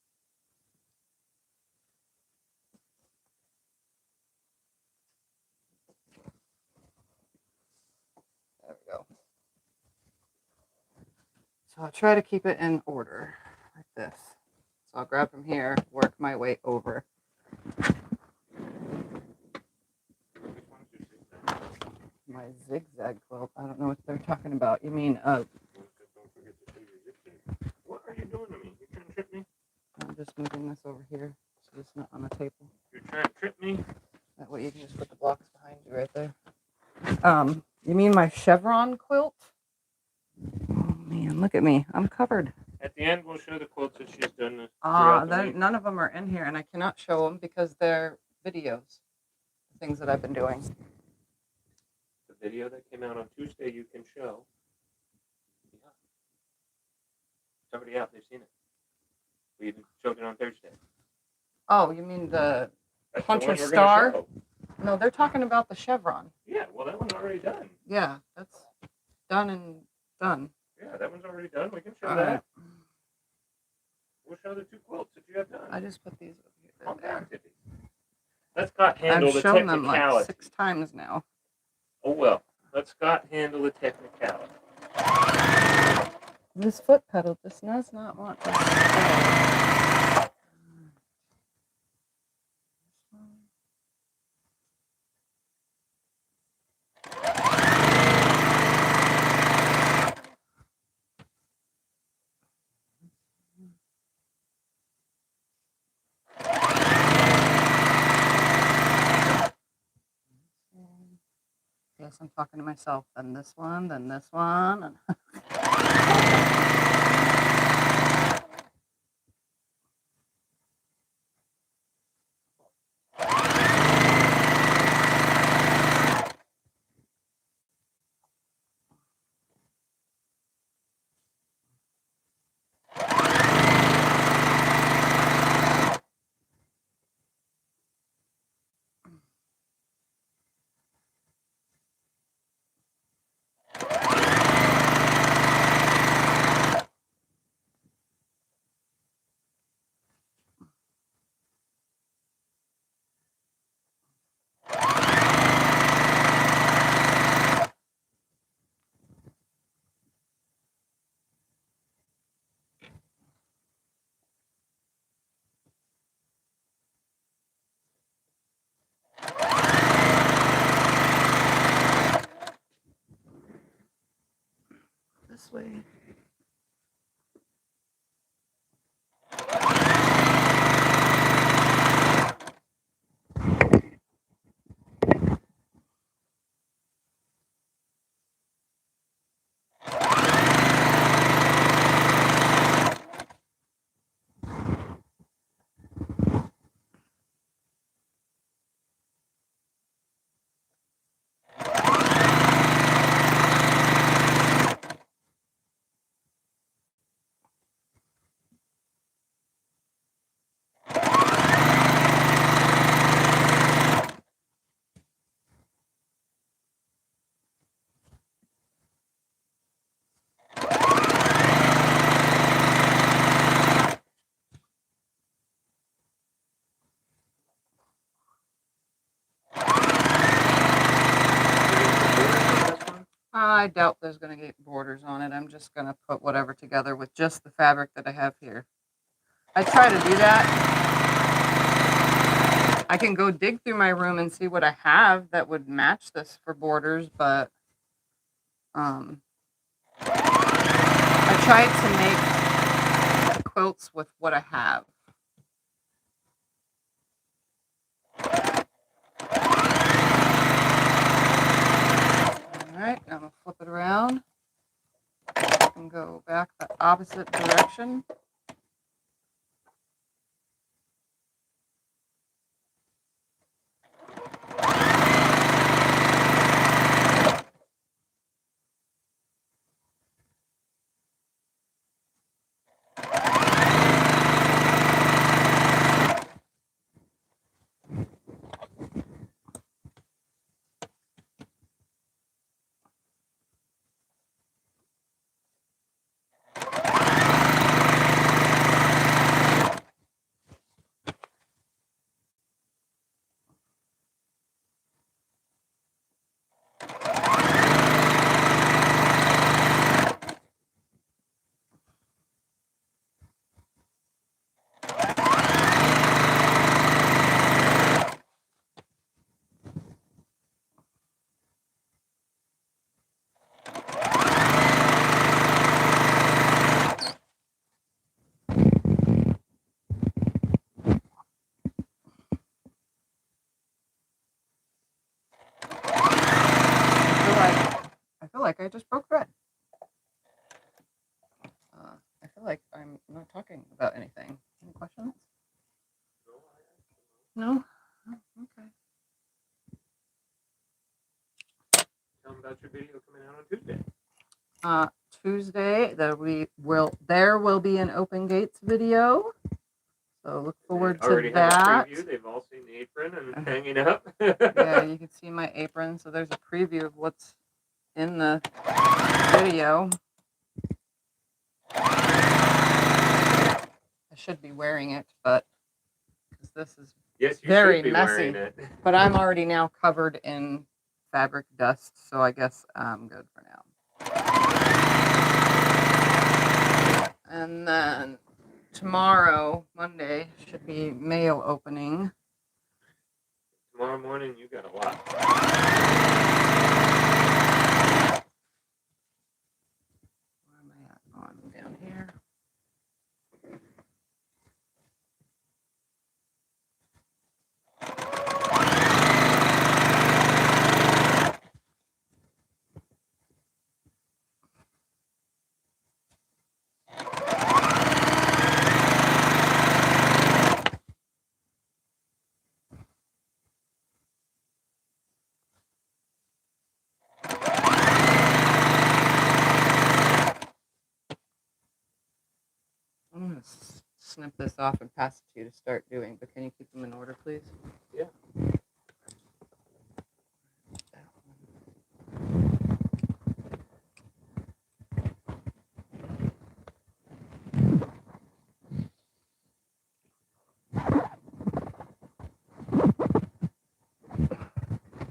There we go. So I'll try to keep it in order like this. So I'll grab from here, work my way over. My zigzag quilt. I don't know what they're talking about. You mean,
What are you doing to me? You trying to trip me?
I'm just moving this over here so it's not on the table.
You're trying to trip me?
That way you can just put the blocks behind you right there. You mean my chevron quilt? Oh man, look at me. I'm covered.
At the end, we'll show the quilts that she's done.
None of them are in here, and I cannot show them because they're videos. The things that I've been doing.
The video that came out on Tuesday, you can show. Yeah. It's already out. They've seen it. We even showed it on Thursday.
Oh, you mean the
That's
Puncher
the one we're
Star?
gonna show.
No, they're talking about the chevron.
Yeah, well, that one's already done.
Yeah, that's done and done.
Yeah, that one's already done. We can show
All
that.
right.
We'll show the two quilts that you have done.
I just put these over here.
Calm down, Tiffy. Let Scott handle
I've
the
shown them like
technicality.
6 times now.
Oh, well. Let Scott handle the technicality.
This foot pedal just does not want to stay. Yes, I'm talking to myself. Then this one, then this one. And this way. I doubt there's going to get borders on it. I'm just going to put whatever together with just the fabric that I have here. I try to do that. I can go dig through my room and see what I have that would match this for borders, but I tried to make quilts with what I have. All right, I'm going to flip it around and go back the opposite direction. Okay, I just broke thread. I feel like I'm not talking about anything. Any questions? No? Oh, okay.
Tell them about your video coming out on Tuesday.
Tuesday, there will be an Open Gates video. So look forward
They already
to that.
have a preview. They've all seen the apron and hanging up.
Yeah, you can see my apron. So there's a preview of what's in the video. I should be wearing it, but because this is
yes, you
very
should be
messy.
wearing it.
But I'm already now covered in fabric dust, so I guess I'm good for now. And then tomorrow, Monday, should be mail opening.
Tomorrow morning, you got a lot.
Where am I at? Oh, I'm down here. I'm going to snip this off and pass it to you to start doing, but can you keep them in order, please?
Yeah.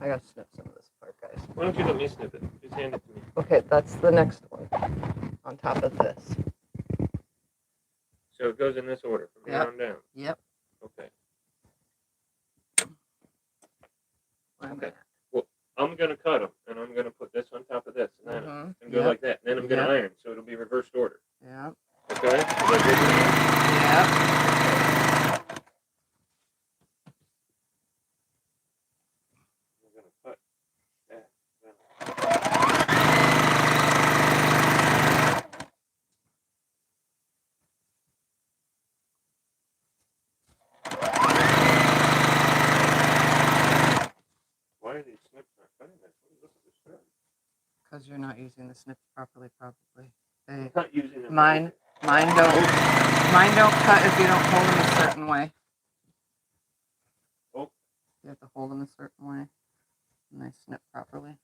I got to snip some of this apart, guys.
Why don't you let me snip it? Just hand it to me.
Okay, that's the next one on top of this.
So it goes in this order from here
Yep.
on down.
Yep.
Okay.
Where am I
Okay.
at?
Well, I'm going to cut them, and I'm going to put this on top of this, and then and go
Yep.
like that. And then I'm going to
Yep.
iron, so it'll be reversed order.
Yeah.
Okay? Is that good for you?
Yeah.
I'm going to cut that. Why are these snips not cutting this? Look at this thread.
Because you're not using the snips properly, probably. They,
Not using them.
mine don't cut if you don't hold them a certain way.
Oh.
You have to hold them a certain way, and they snip properly.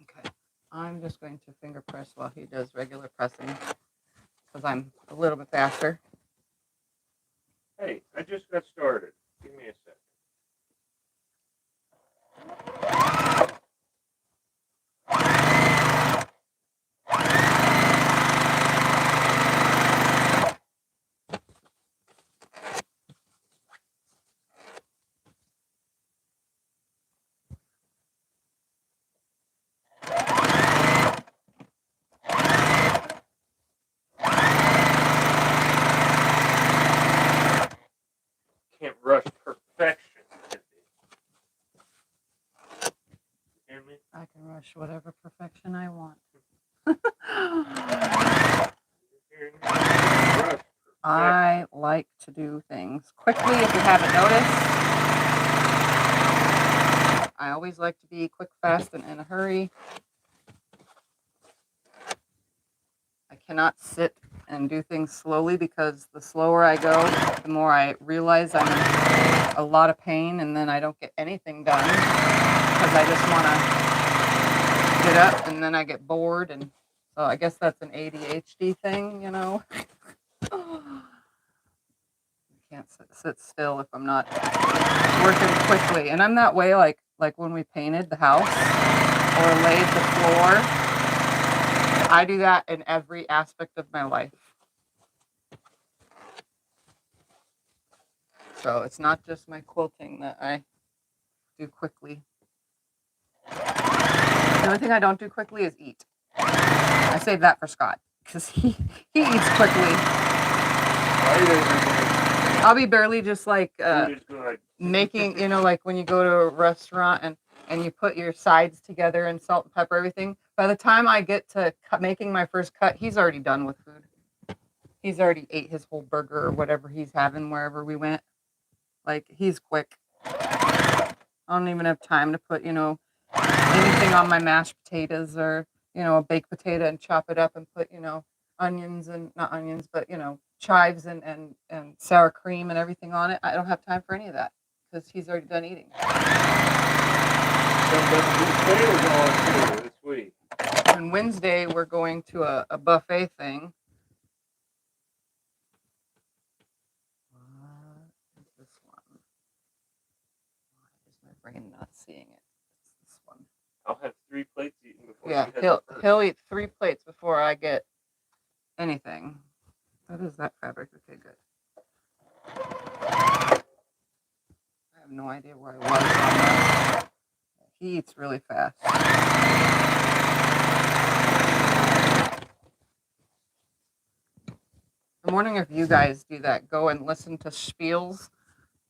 Okay, I'm just going to finger press while he does regular pressing because I'm a little bit faster.
Hey, I just got started. Give me a sec. Can't rush perfection. You hear me?
I can rush whatever perfection I want.
You hear me? Rush
I like to do things quickly, if you haven't noticed. I always like to be quick, fast, and in a hurry. I cannot sit and do things slowly because the slower I go, the more I realize I'm in a lot of pain, and then I don't get anything done because I just want to get up and then I get bored. And so I guess that's an ADHD thing, you know. I can't sit still if I'm not working quickly. And I'm that way like when we painted the house or laid the floor. I do that in every aspect of my life. So it's not just my quilting that I do quickly. The only thing I don't do quickly is eat. I save that for Scott because he eats quickly. I'll be barely just like making, you know, like when you go to a restaurant and you put your sides together and salt and pepper everything. By the time I get to making my first cut, he's already done with food. He's already ate his whole burger or whatever he's having wherever we went. Like, he's quick. I don't even have time to put, you know, anything on my mashed potatoes or, you know, a baked potato and chop it up and put, you know, onions and not onions, but, you know, chives and sour cream and everything on it. I don't have time for any of that because he's already done eating.
This week.
And Wednesday, we're going to a buffet thing. What is this one? Why is my brain not seeing it? It's this one.
I'll have 3 plates eaten before.
Yeah, he'll eat 3 plates before I get anything. What is that fabric? Okay, good. I have no idea where I was on that. He eats really fast. I'm wondering if you guys do that. Go and listen to spiels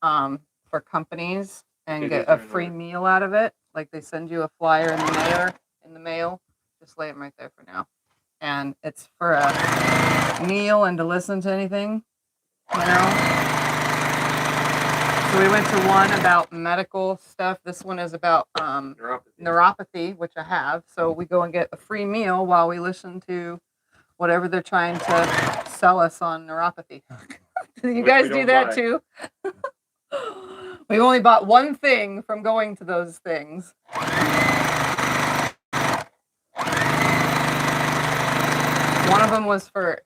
for companies and get a free meal out of it. Like they send you a flyer in the mail. Just lay them right there for now. And it's for a meal and to listen to anything, you know. So we went to one about medical stuff. This one is about neuropathy, which I have. So we go and get a free meal while we listen to whatever they're trying to sell us on neuropathy. Do you guys do that too? We only bought one thing from going to those things. One of them was for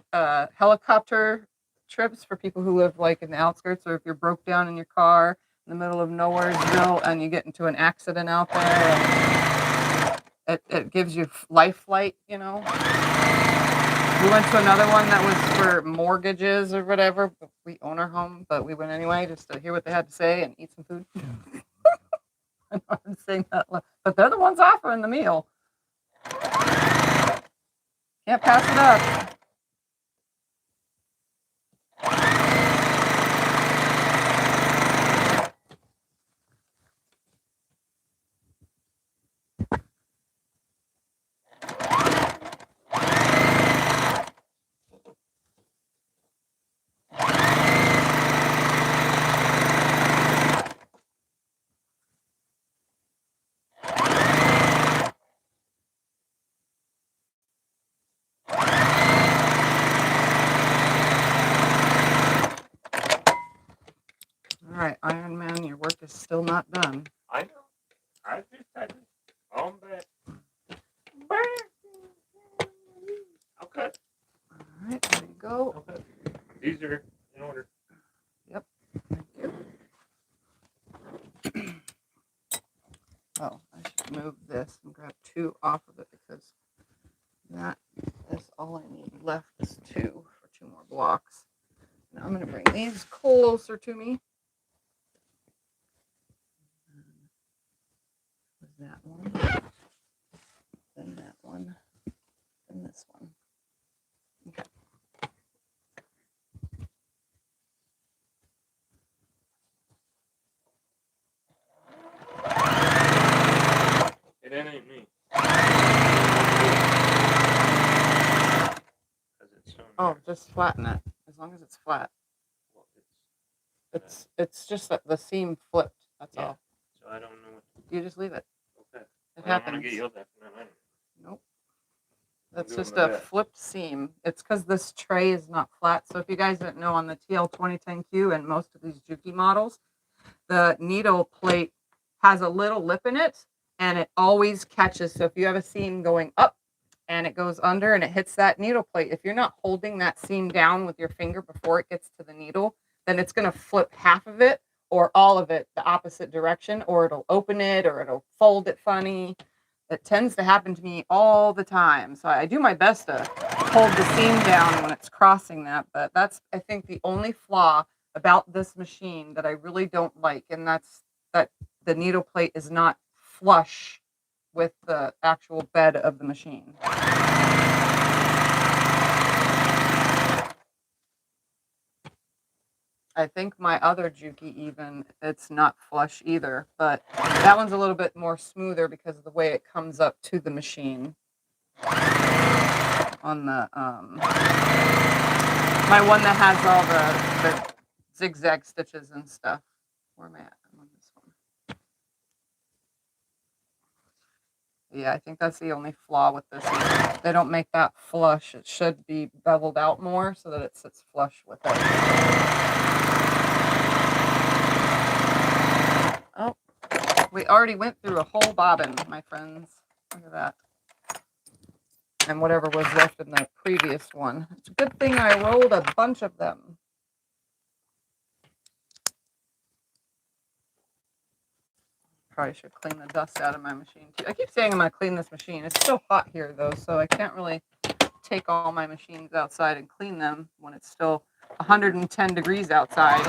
helicopter trips for people who live like in the outskirts, or if you're broke down in your car in the middle of Nowheresville and you get into an accident out there, and it gives you life flight, you know. We went to another one that was for mortgages or whatever. We own our home, but we went anyway just to hear what they had to say and eat some food. I know I'm saying that, but they're the ones offering the meal. Can't pass it up. All right, Iron Man, your work is still not done.
I know. I just on back. Okay.
All right, there you go.
Okay. These are in order.
Yep. Thank you. Oh, I should move this and grab 2 off of it because that is all I need left is 2 for 2 more blocks. Now I'm going to bring these closer to me. That one, then that one, then this one. Okay.
It ain't me.
Oh, just flatten it. As long as it's flat.
Well,
it's just that the seam flipped. That's all.
So I don't know what.
You just leave it.
Okay.
It
I
happens.
don't want to get yelled at for that.
Nope. That's just a flipped seam. It's because this tray is not flat. So if you guys didn't know, on the TL 2010Q and most of these Juki models, the needle plate has a little lip in it and it always catches. So if you have a seam going up and it goes under and it hits that needle plate, if you're not holding that seam down with your finger before it gets to the needle, then it's going to flip half of it or all of it the opposite direction, or it'll open it or it'll fold it funny. It tends to happen to me all the time. So I do my best to hold the seam down when it's crossing that. But that's, I think, the only flaw about this machine that I really don't like. And that's that the needle plate is not flush with the actual bed of the machine. I think my other Juki even, it's not flush either, but that one's a little bit more smoother because of the way it comes up to the machine. On the, my one that has all the zigzag stitches and stuff. Where am I at? I'm on this one. Yeah, I think that's the only flaw with this. They don't make that flush. It should be beveled out more so that it sits flush with it. Oh, we already went through a whole bobbin, my friends. Look at that. And whatever was left in the previous one. It's a good thing I rolled a bunch of them. Probably should clean the dust out of my machine too. I keep saying I'm going to clean this machine. It's still hot here though, so I can't really take all my machines outside and clean them when it's still 110 degrees outside.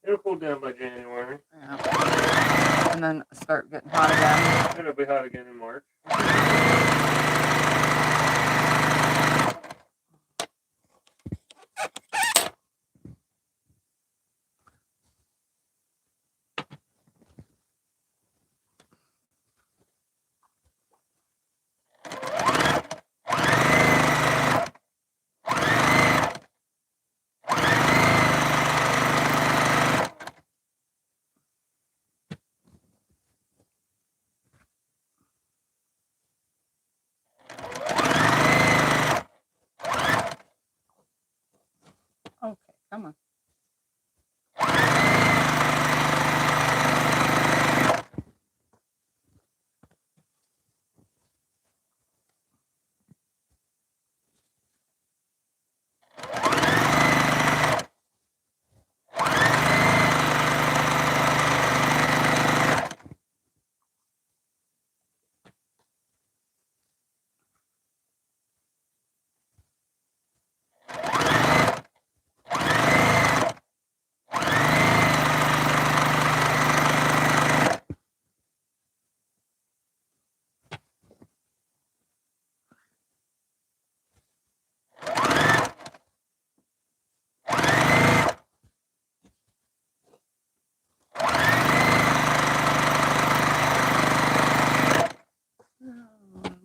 It'll cool down by January.
Yeah. And then start getting hot again.
It'll be hot again in March.
Okay, come on.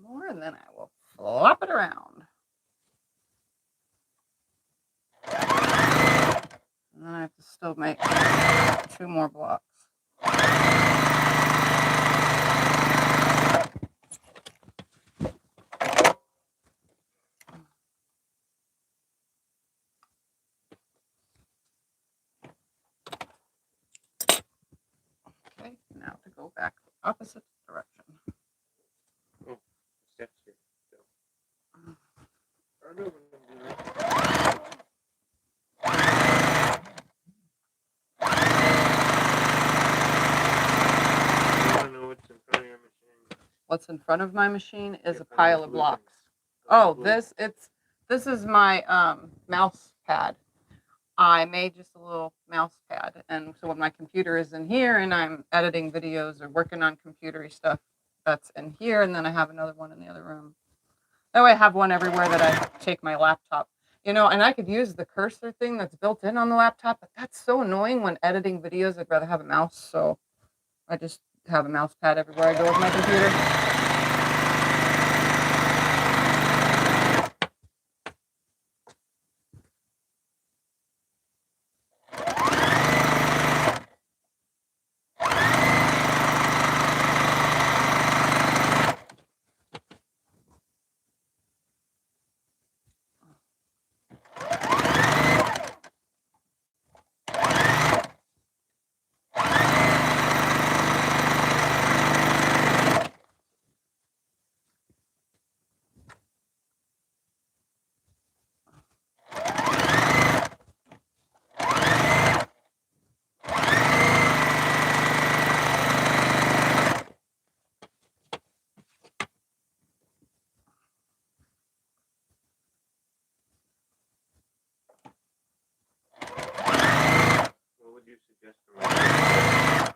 More, and then I will flop it around. And then I have to still make 2 more blocks. Okay, now to go back the opposite direction.
Oh, steps here. So.
What's in front of my machine is a pile of blocks. Oh, this is my mouse pad. I made just a little mouse pad, and so when my computer is in here and I'm editing videos or working on computery stuff, that's in here, and then I have another one in the other room. That way I have one everywhere that I take my laptop. You know, and I could use the cursor thing that's built in on the laptop, but that's so annoying when editing videos. I'd rather have a mouse, so I just have a mouse pad everywhere I go with my computer.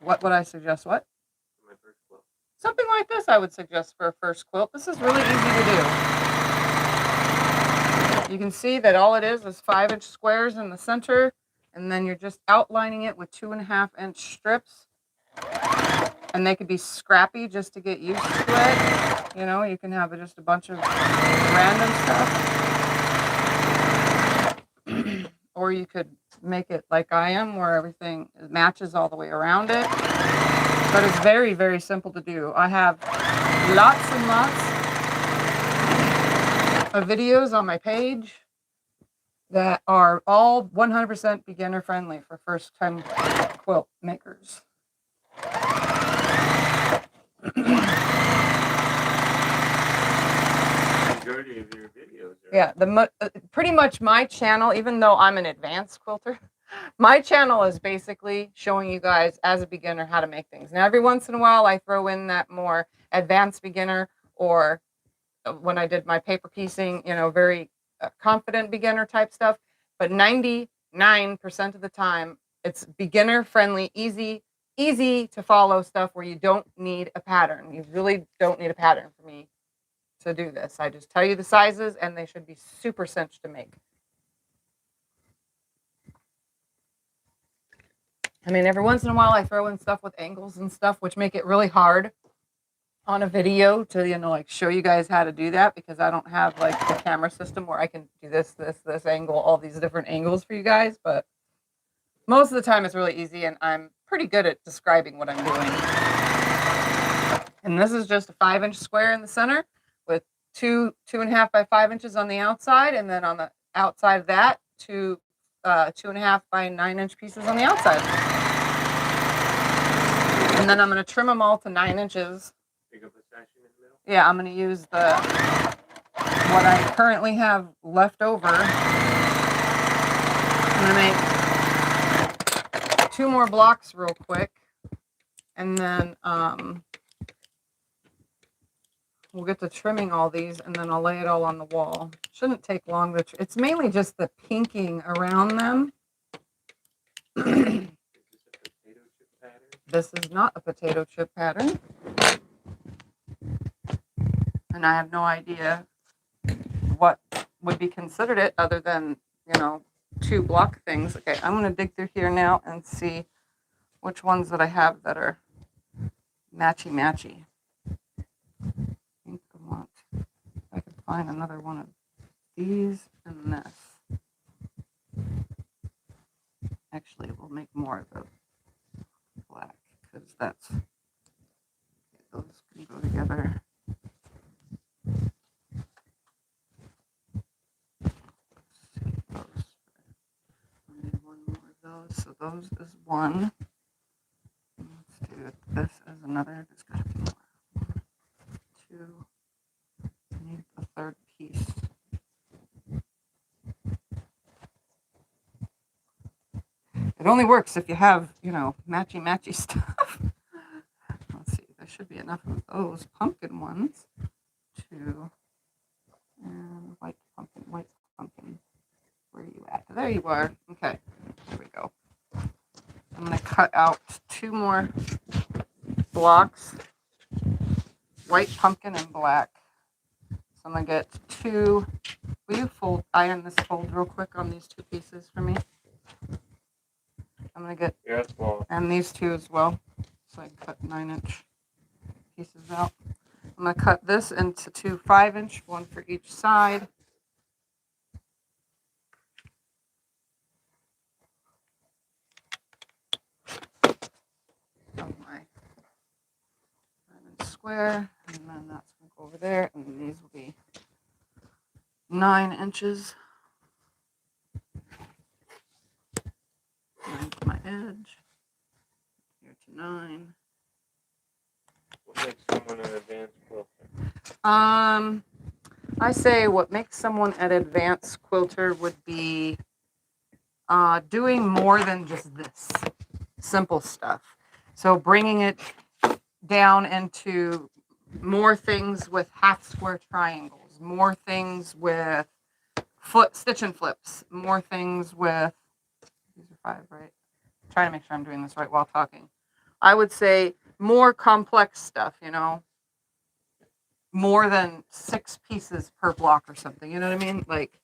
What would I suggest? What?
My first quilt.
Something like this I would suggest for a first quilt. This is really easy to do. You can see that all it is 5-inch squares in the center, and then you're just outlining it with 2.5-inch strips. And they could be scrappy just to get used to it. You know, you can have just a bunch of random stuff. Or you could make it like I am, where everything matches all the way around it. But it's very, very simple to do. I have lots and lots of videos on my page that are all 100% beginner friendly for first time quilt makers.
Majority of your videos are...
Yeah, pretty much my channel, even though I'm an advanced quilter, my channel is basically showing you guys as a beginner how to make things. Now, every once in a while, I throw in that more advanced beginner, or when I did my paper piecing, you know, very confident beginner type stuff. But 99% of the time, it's beginner friendly, easy to follow stuff where you don't need a pattern. You really don't need a pattern for me to do this. I just tell you the sizes, and they should be super cinch to make. I mean, every once in a while I throw in stuff with angles and stuff, which make it really hard on a video to, you know, like show you guys how to do that, because I don't have like the camera system where I can do this angle, all these different angles for you guys. But most of the time it's really easy, and I'm pretty good at describing what I'm doing. And this is just a 5-inch square in the center with 2.5 by 5 inches on the outside, and then on the outside of that, 2.5 by 9-inch pieces on the outside. And then I'm going to trim them all to 9 inches.
Pick up a sashing in the middle?
Yeah, I'm going to use what I currently have left over. I'm going to make 2 more blocks real quick, and then we'll get to trimming all these, and then I'll lay it all on the wall. Shouldn't take long. It's mainly just the pinking around them. This is not a potato chip pattern. And I have no idea what would be considered it other than, you know, 2 block things. Okay, I'm going to dig through here now and see which ones that I have that are matchy-matchy. I think I want, if I could find another one of these and this. Actually, we'll make more of the black, because that's, those can go together. So those is one. Let's do this as another. There's got to be more. 2. I need a 3rd piece. It only works if you have, you know, matchy stuff. Let's see. There should be enough of those pumpkin ones. 2. And white pumpkin. Where are you at? There you are. Okay. There we go. I'm going to cut out 2 more blocks, white pumpkin and black. So I'm going to get 2. Will you iron this fold real quick on these 2 pieces for me? I'm going to get, and these 2 as well. So I cut 9-inch pieces out. I'm going to cut this into 2 5-inch, one for each side. My square, and then that's going to go over there, and these will be 9 inches. 9 to my edge. Here to 9.
What makes someone an advanced quilter?
I say what makes someone an advanced quilter would be doing more than just this simple stuff. So bringing it down into more things with half square triangles, more things with stitch and flips, more things with, these are 5, right? I'm trying to make sure I'm doing this right while talking. I would say more complex stuff, you know, more than 6 pieces per block or something. You know what I mean? Like,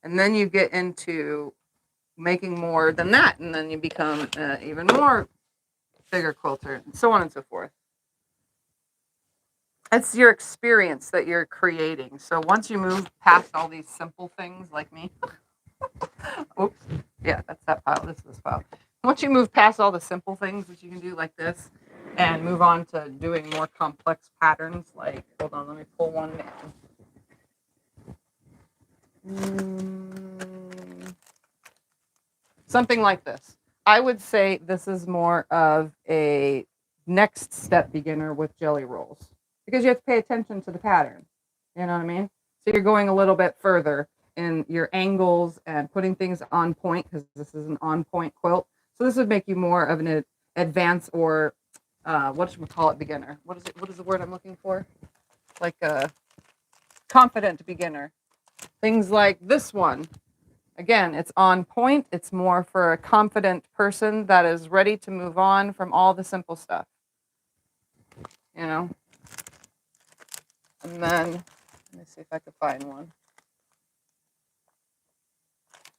and then you get into making more than that, and then you become even more bigger quilter, and so on and so forth. It's your experience that you're creating. So once you move past all these simple things like me, oops, yeah, that's that pile. This is this pile. Once you move past all the simple things that you can do like this and move on to doing more complex patterns, like, hold on, let me pull one down. Something like this. I would say this is more of a next step beginner with jelly rolls because you have to pay attention to the pattern. You know what I mean? So you're going a little bit further in your angles and putting things on point because this is an on point quilt. So this would make you more of an advanced or what should we call it, beginner? What is it? What is the word I'm looking for? Like a confident beginner. Things like this one. Again, it's on point. It's more for a confident person that is ready to move on from all the simple stuff. You know? And then, let me see if I can find one.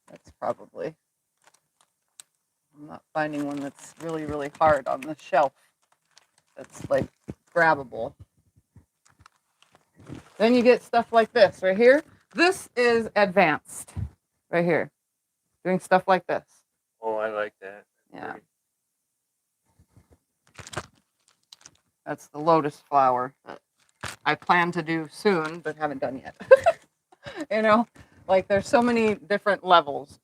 That's probably, I'm not finding one that's really, really hard on the shelf. That's like grabbable. Then you get stuff like this right here. This is advanced right here. Doing stuff like this.
Oh, I like that.
Yeah. That's the lotus flower that I plan to do soon, but haven't done yet. You know, like there's so many different levels.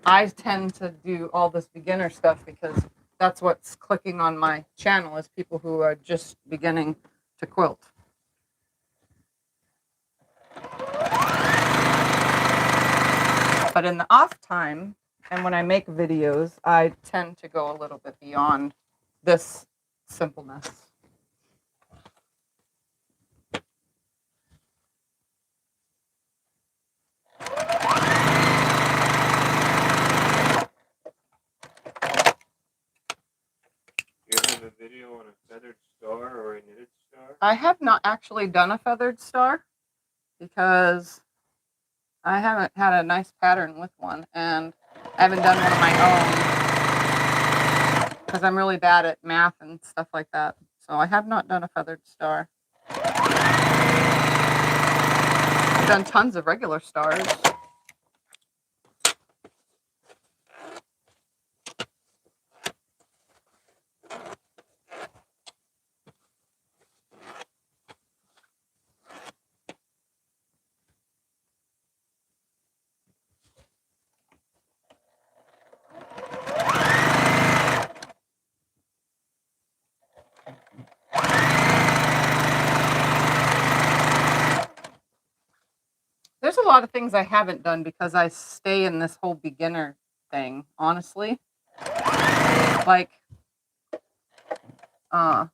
I tend to do all this beginner stuff because that's what's clicking on my channel is people who are just beginning to quilt. But in the off time, and when I make videos, I tend to go a little bit beyond this simpleness.
You have a video on a feathered star or a knitted star?
I have not actually done a feathered star because I haven't had a nice pattern with one, and I haven't done one of my own because I'm really bad at math and stuff like that. So I have not done a feathered star. I've done tons of regular stars. There's a lot of things I haven't done because I stay in this whole beginner thing, honestly. Like, I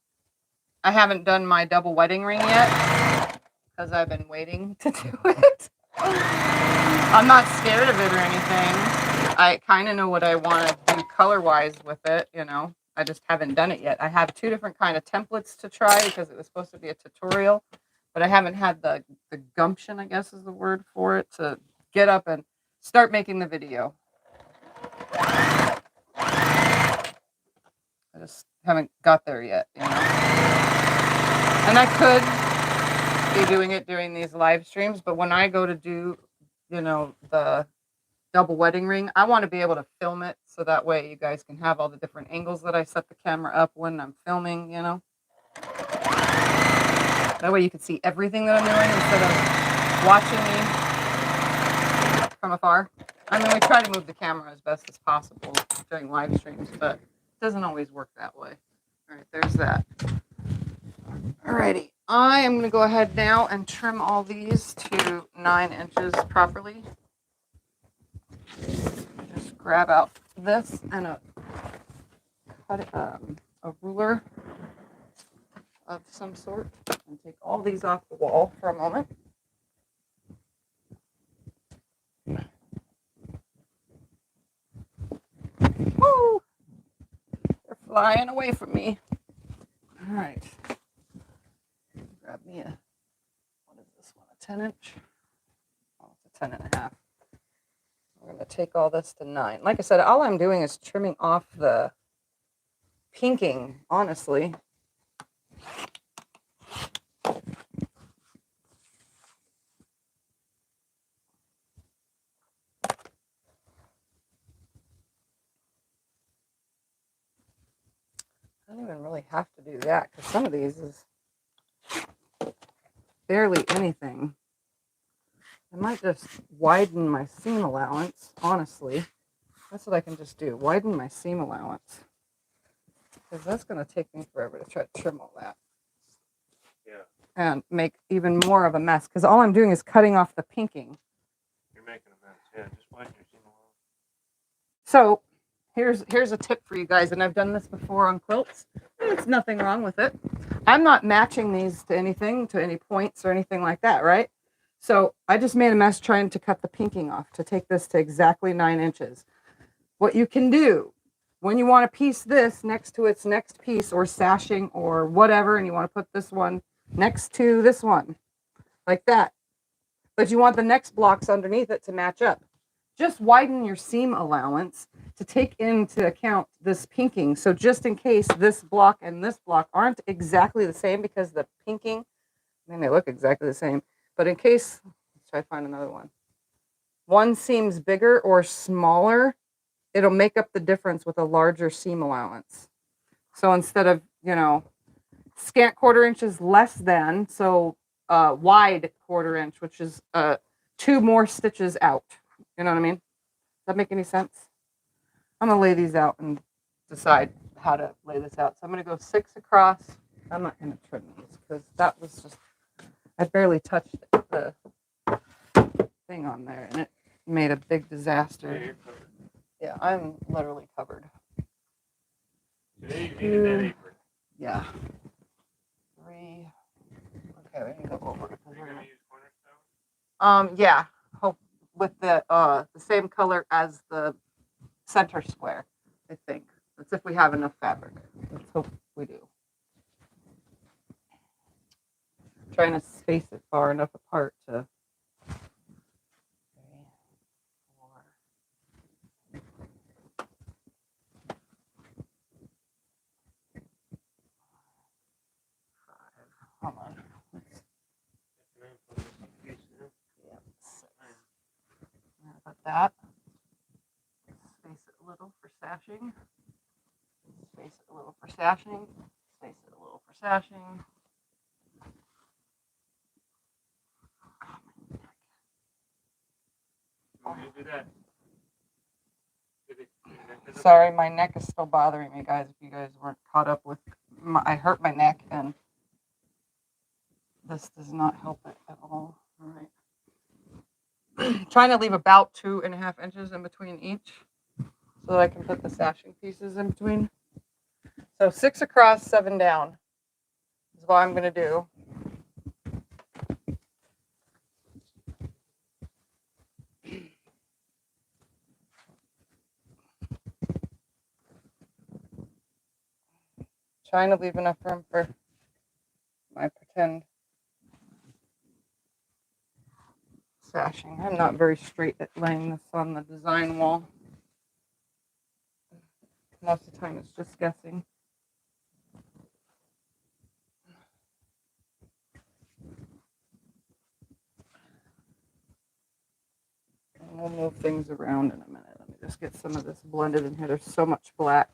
haven't done my double wedding ring yet because I've been waiting to do it. I'm not scared of it or anything. I kind of know what I want to do color-wise with it, you know. I just haven't done it yet. I have 2 different kind of templates to try because it was supposed to be a tutorial, but I haven't had the gumption, I guess is the word for it, to get up and start making the video. I just haven't got there yet, you know. And I could be doing it during these live streams, but when I go to do, you know, the double wedding ring, I want to be able to film it so that way you guys can have all the different angles that I set the camera up when I'm filming, you know. That way you can see everything that I'm doing instead of watching me from afar. I mean, we try to move the camera as best as possible during live streams, but it doesn't always work that way. All right, there's that. Alrighty, I am going to go ahead now and trim all these to 9 inches properly. Just grab out this and a ruler of some sort and take all these off the wall for a moment. flying away from me. All right. Grab me a, what is this one, a 10-inch? Oh, it's a 10.5. I'm going to take all this to 9. Like I said, all I'm doing is trimming off the pinking, honestly. I don't even really have to do that because some of these is barely anything. I might just widen my seam allowance, honestly. That's what I can just do, widen my seam allowance. Because that's going to take me forever to try to trim all that.
Yeah.
And make even more of a mess. Because all I'm doing is cutting off the pinking.
You're making a mess. Yeah, just widen your seam allowance.
So here's a tip for you guys, and I've done this before on quilts. There's nothing wrong with it. I'm not matching these to anything, to any points or anything like that, right? So I just made a mess trying to cut the pinking off to take this to exactly 9 inches. What you can do when you want to piece this next to its next piece or sashing or whatever, and you want to put this one next to this one like that, but you want the next blocks underneath it to match up, just widen your seam allowance to take into account this pinking. So just in case this block and this block aren't exactly the same, because the pinking, I mean, they look exactly the same, but in case, let's try to find another one. One seems bigger or smaller, it'll make up the difference with a larger seam allowance. So instead of, scant 1/4 inches less than, so wide 1/4 inch, which is 2 more stitches out. You know what I mean? Does that make any sense? I'm going to lay these out and decide how to lay this out. So I'm going to go 6 across. I'm not going to trim these because that was just, I barely touched the thing on there and it made a big disaster. Yeah, I'm literally covered.
Today you needed that apron.
Yeah. 3. Okay, we can go over.
Are you going to use cornerstone?
Yeah. Hope with the same color as the center square, I think. That's if we have enough fabric. Let's hope we do. Trying to space it far enough apart to. 3, 4. 5. Hold on. Yep. 6. How about that? Space it a little for sashing. Space it a little for sashing. Space it a little for sashing.
Do that.
Sorry, my neck is still bothering me, guys. If you guys weren't caught up with, I hurt my neck, and this does not help it at all. All right. Trying to leave about 2.5 inches in between each, so that I can put the sashing pieces in between. So 6 across, 7 down is what I'm going to do. Trying to leave enough room for my pretend sashing. I'm not very straight at laying this on the design wall. Most of the time it's just guessing. And we'll move things around in a minute. Let me just get some of this blended in here. There's so much black.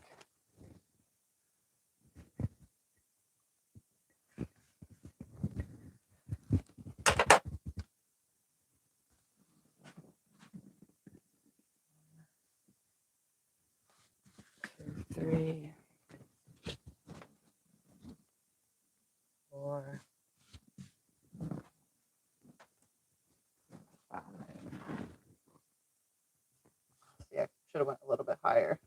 Two, 3, 4, 5. See, I should have went a little bit higher.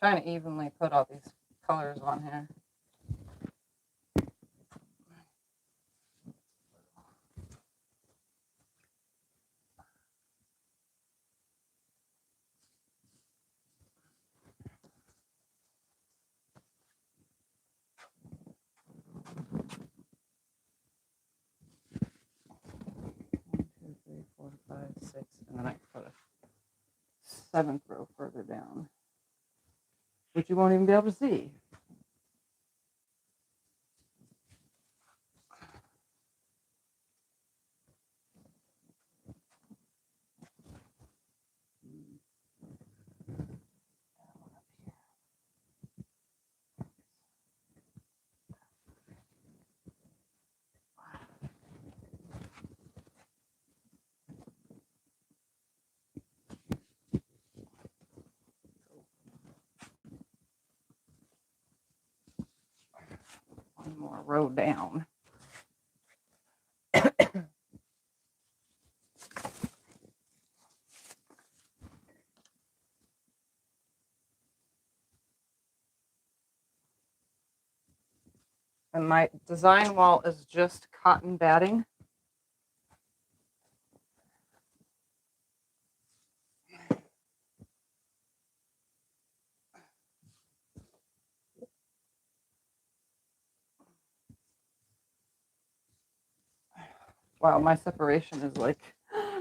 trying to evenly put all these colors on here. One, two, three, four, five, six, and then I put a 7th row further down, which you won't even be able to see. One more row down. And my design wall is just cotton batting. Wow, my separation is like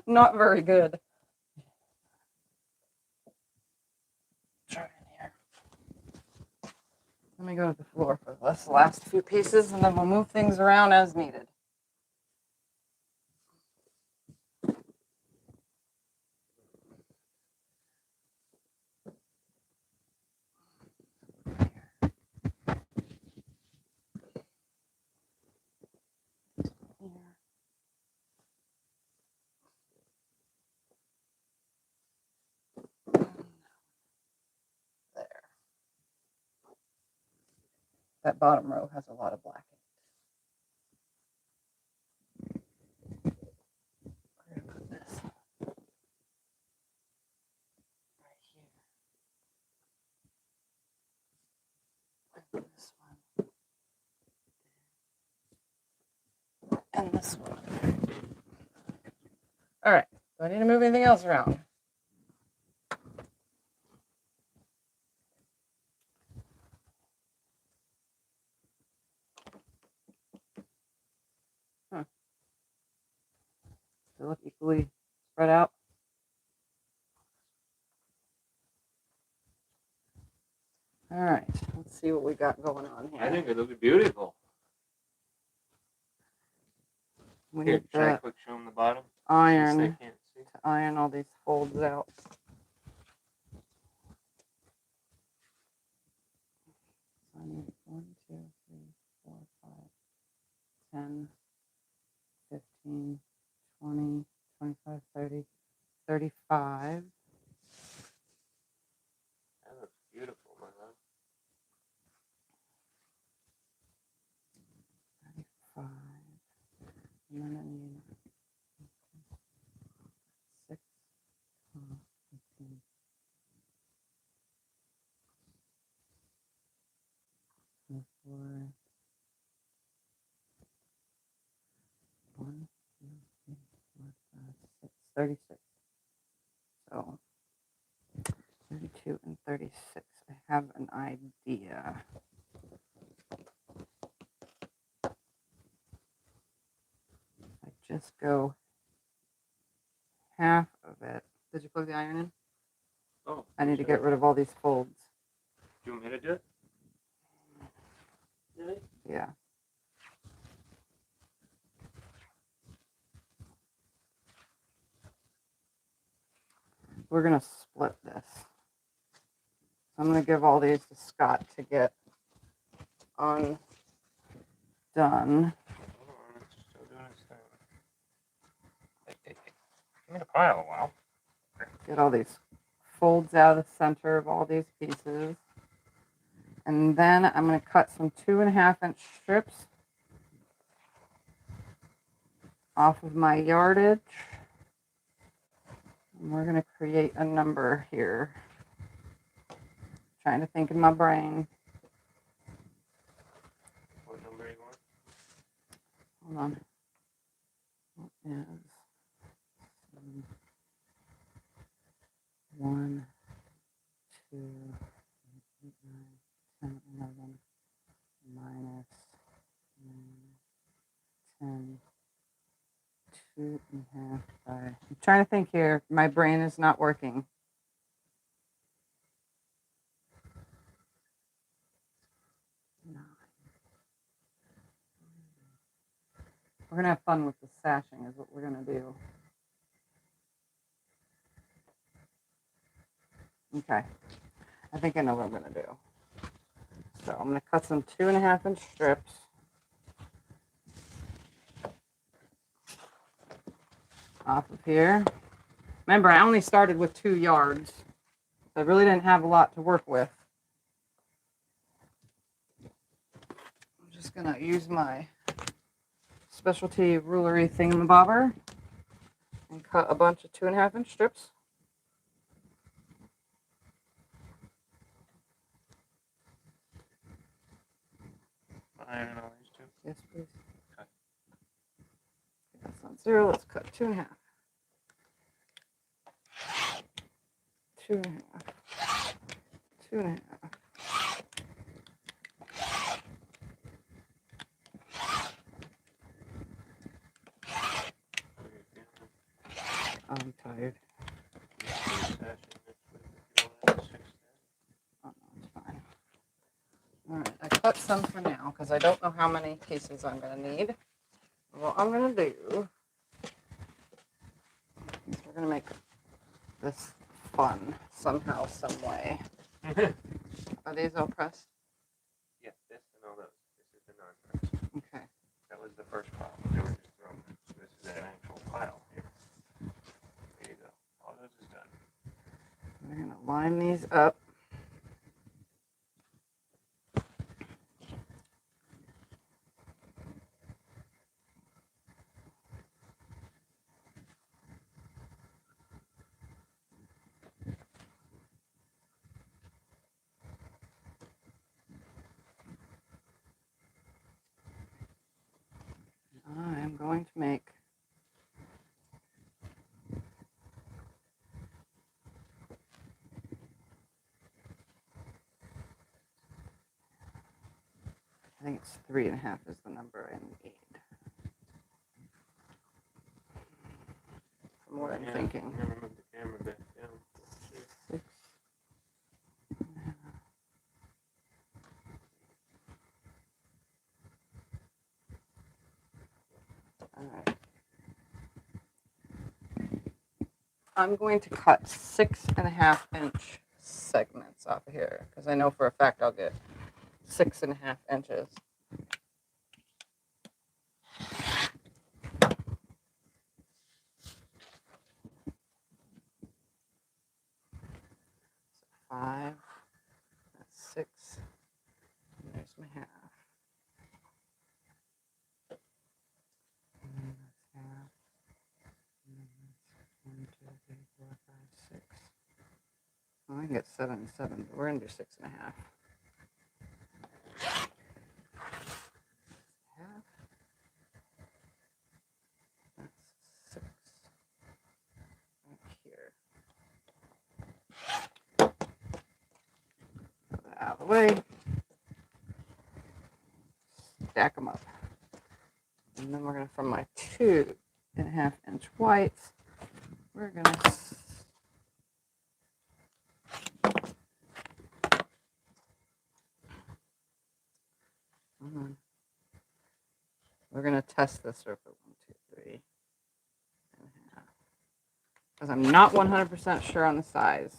not very good. Try in here. Let me go to the floor for this last few pieces, and then we'll move things around as needed. There. That bottom row has a lot of black in it. Where did I put this? Right here. And this one. And this one. All right. Do I need to move anything else around? They look equally spread out. All right, let's see what we got going on here.
I think it looks beautiful.
We
Here,
need
try
the
quick show them the bottom.
iron
Since they can't see.
to iron all these folds out. So I need 1, 2, 3, 4, 5, 10, 15, 20, 25, 30, 35.
That looks beautiful, my love.
35. And then I need 6, 15. 24. 1, 2, 3, 4, 5, 6, 36. So 32 and 36. I have an idea. I just go half of it. Did you plug the iron in?
Oh.
I need to get rid of all these folds.
Do you want me to do it? Really?
Yeah. We're going to split this. I'm going to give all these to Scott to get undone.
Hold on, it's still doing its thing. Give me the pile a while.
Get all these folds out of the center of all these pieces. And then I'm going to cut some 2.5-inch strips off of my yardage. And we're going to create a number here. Trying to think in my brain.
What number you want?
Hold on. What is 1, 2, 8, 9, 10, 11, minus 10, 2.5 by. I'm trying to think here. My brain is not working. We're gonna have fun with the sashing, is what we're gonna do. Okay, I think I know what I'm gonna do. So I'm gonna cut some 2.5-inch strips. Off of here. Remember, I only started with 2 yards. So I really didn't have a lot to work with. I'm just gonna use my specialty rulery thingamabobber and cut a bunch of 2.5-inch strips.
Iron all these two.
Yes, please.
Okay.
That's not 0. Let's cut 2.5. 2.5. 2.5. I'm tired. Oh, no, it's fine. All right, I cut some for now because I don't know how many pieces I'm going to need. What I'm going to do is we're going to make this fun somehow, some way. Are these all pressed?
Yeah, this and all those. This is the non-press.
Okay.
That was the first pile. They were just thrown. So this is an actual pile here. There you go. All those is done.
We're going to line these up. I am going to make I think it's 3.5 is the number I need. From what I'm thinking.
I'm gonna move the camera back down.
6. All right. I'm going to cut 6.5-inch segments off of here because I know for a fact I'll get 6.5 inches. So 5, that's 6, and there's my half. And then that's half. And then that's 1, 2, 3, 4, 5, 6. Well, I can get 7 and 7, but we're going to do 6.5. Half. That's 6 right here. Put that out of the way. Stack them up. And then we're going to, from my 2.5-inch whites, we're going to we're going to test this circle. 1, 2, 3 and a half. Because I'm not 100% sure on the size.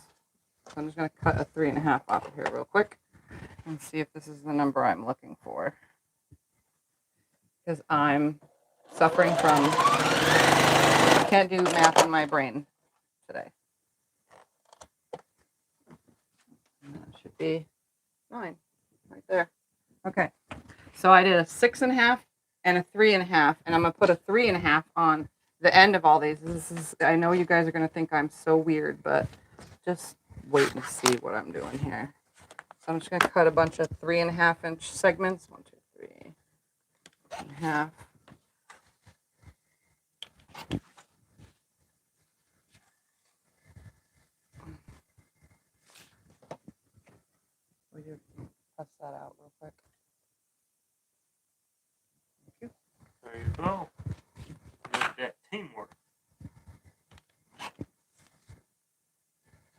So I'm just going to cut a 3.5 off of here real quick and see if this is the number I'm looking for. Because I'm suffering from, I can't do math in my brain today. And that should be 9 right there. Okay. So I did a 6.5 and a 3.5, and I'm going to put a 3.5 on the end of all these. This is, I know you guys are going to think I'm so weird, but just wait and see what I'm doing here. So I'm just going to cut a bunch of 3.5-inch segments. 1, 2, 3.5. Will you press that out real quick? Thank you.
There you go. Look at that teamwork.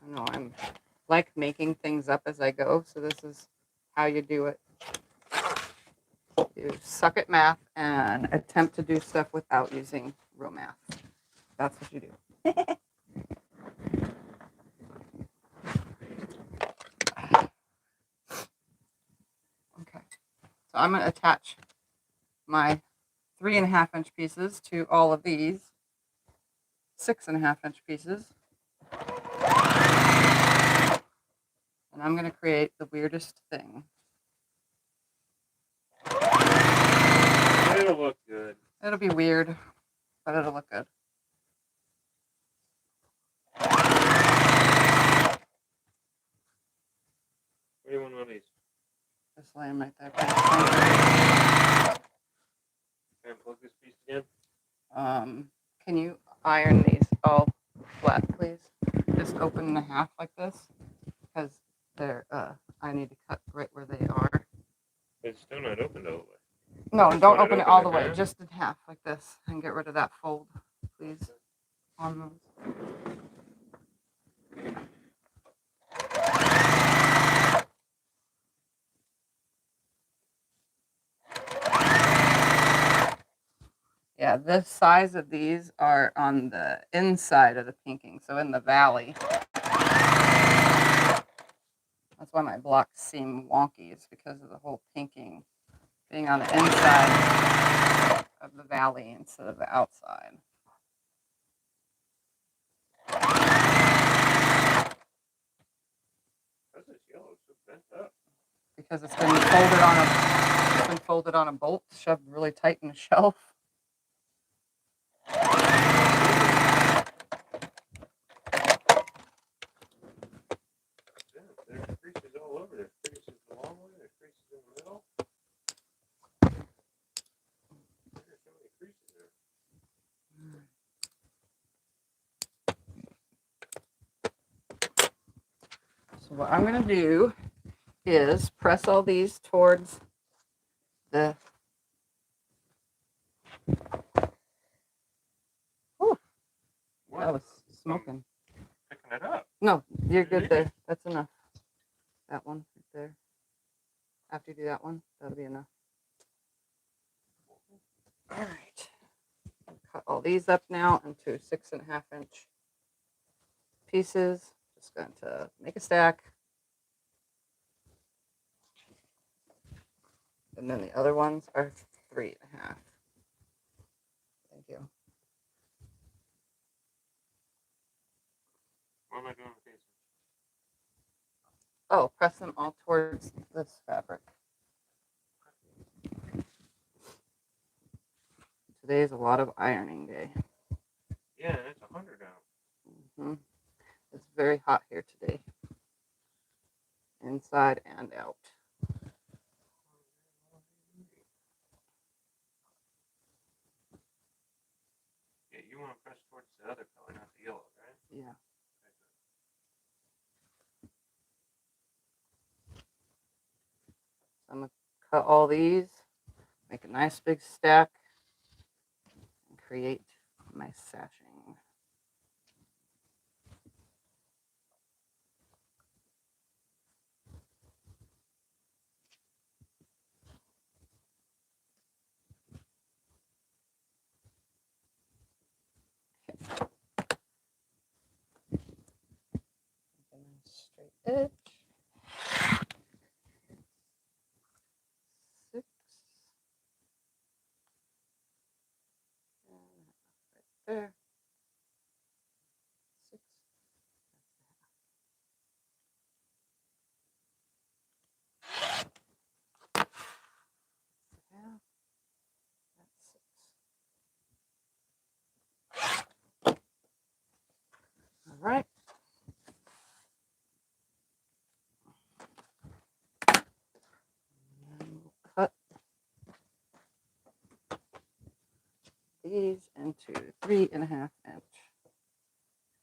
I know I'm like making things up as I go, so this is how you do it. You suck at math and attempt to do stuff without using real math. That's what you do. Okay, so I'm going to attach my 3.5-inch pieces to all of these 6.5-inch pieces. And I'm going to create the weirdest thing.
It'll look good.
It'll be weird, but it'll look good.
What do you want one of these?
Just lay them right there.
Can I plug this piece again?
Can you iron these all flat, please? Just open in half like this, because they're. I need to cut right where they are.
It's still not opened all the way.
No,
Just
don't
want it
open it
open
all
in
the way.
half?
Just in half like this, and get rid of that fold, please. On those. Yeah, the size of these are on the inside of the pinking, so in the valley. That's why my blocks seem wonky. It's because of the whole pinking being on the inside of the valley instead of the outside.
How's this yellow so bent up?
Because it's been folded on a bolt, shoved really tight in the shelf.
There's creases all over. There's creases the long way. There's creases in the middle. There's so many creases there.
So what I'm going to do is press all these towards the. Whew, that was smoking.
Picking it up.
No, you're good there. That's enough. That one right there. After you do that one, that'll be enough. All right. Cut all these up now into 6.5-inch pieces. Just going to make a stack. And then the other ones are 3.5. Thank you.
What am I doing with these?
Oh, press them all towards this fabric. Today is a lot of ironing day.
Yeah, it's 100 out.
It's very hot here today. Inside and out.
Yeah, you want to press towards the other color, not the yellow, right?
Yeah. I'm going to cut all these, make a nice big stack, and create my sashing. Make a nice straight edge. 6. And right there. 6. Half. That's 6. All right. these into 3.5-inch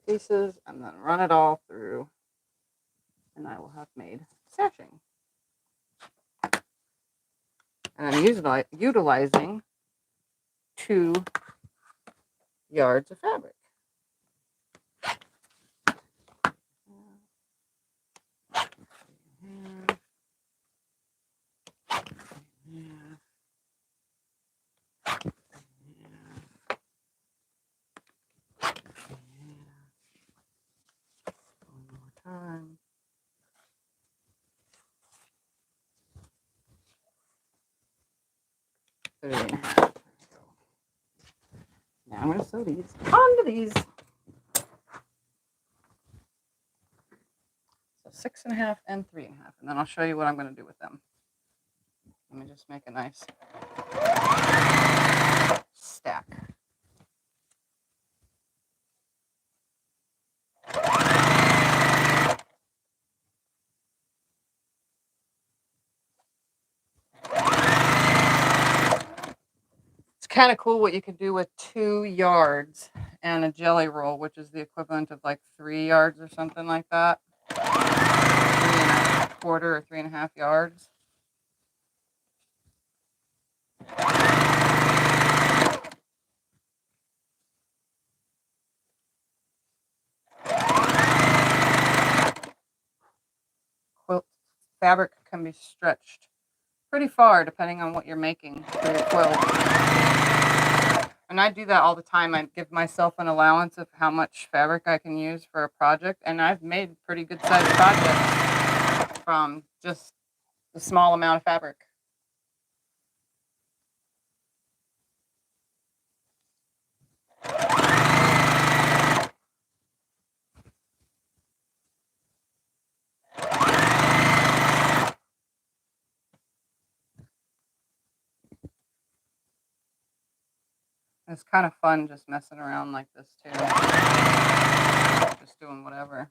pieces and then run it all through, and I will have made sashing. And I'm utilizing 2 yards of fabric. One more time. Now I'm going to sew these onto these. So 6.5 and 3.5, and then I'll show you what I'm going to do with them. Let me just make a nice stack. It's kind of cool what you can do with 2 yards and a jelly roll, which is the equivalent of like 3 yards or something like that. 3.25 or 3.5 yards. Quilt fabric can be stretched pretty far depending on what you're making for your quilt. And I do that all the time. I give myself an allowance of how much fabric I can use for a project, and I've made pretty good sized projects from just the small amount of fabric. It's kind of fun just messing around like this too. Just doing whatever.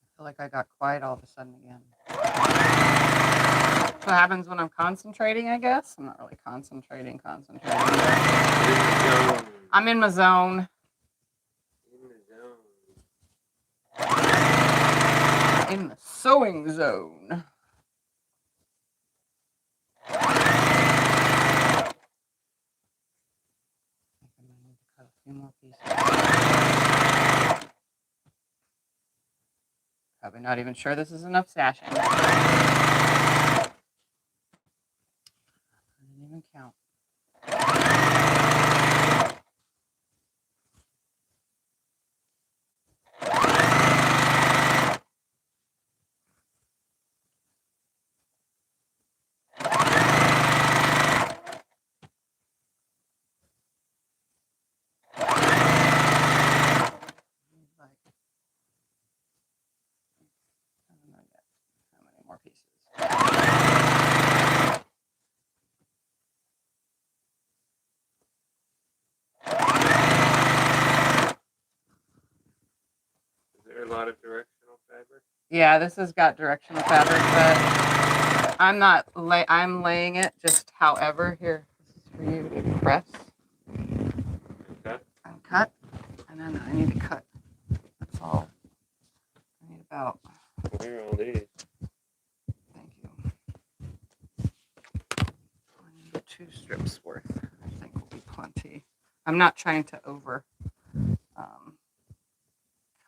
I feel like I got quiet all of a sudden again. That's what happens when I'm concentrating, I guess. I'm not really concentrating. I'm in my zone. In the sewing zone. I need to cut a few more pieces. Probably not even sure this is enough sashing. I didn't even count. How many more pieces? Yeah, this has got directional fabric, but I'm laying it just however. Here, this is for you to press
Okay.
and cut, and then I need to cut. That's all. I need about.
Where are all these?
Thank you. I need 2 strips worth. I think will be plenty. I'm not trying to over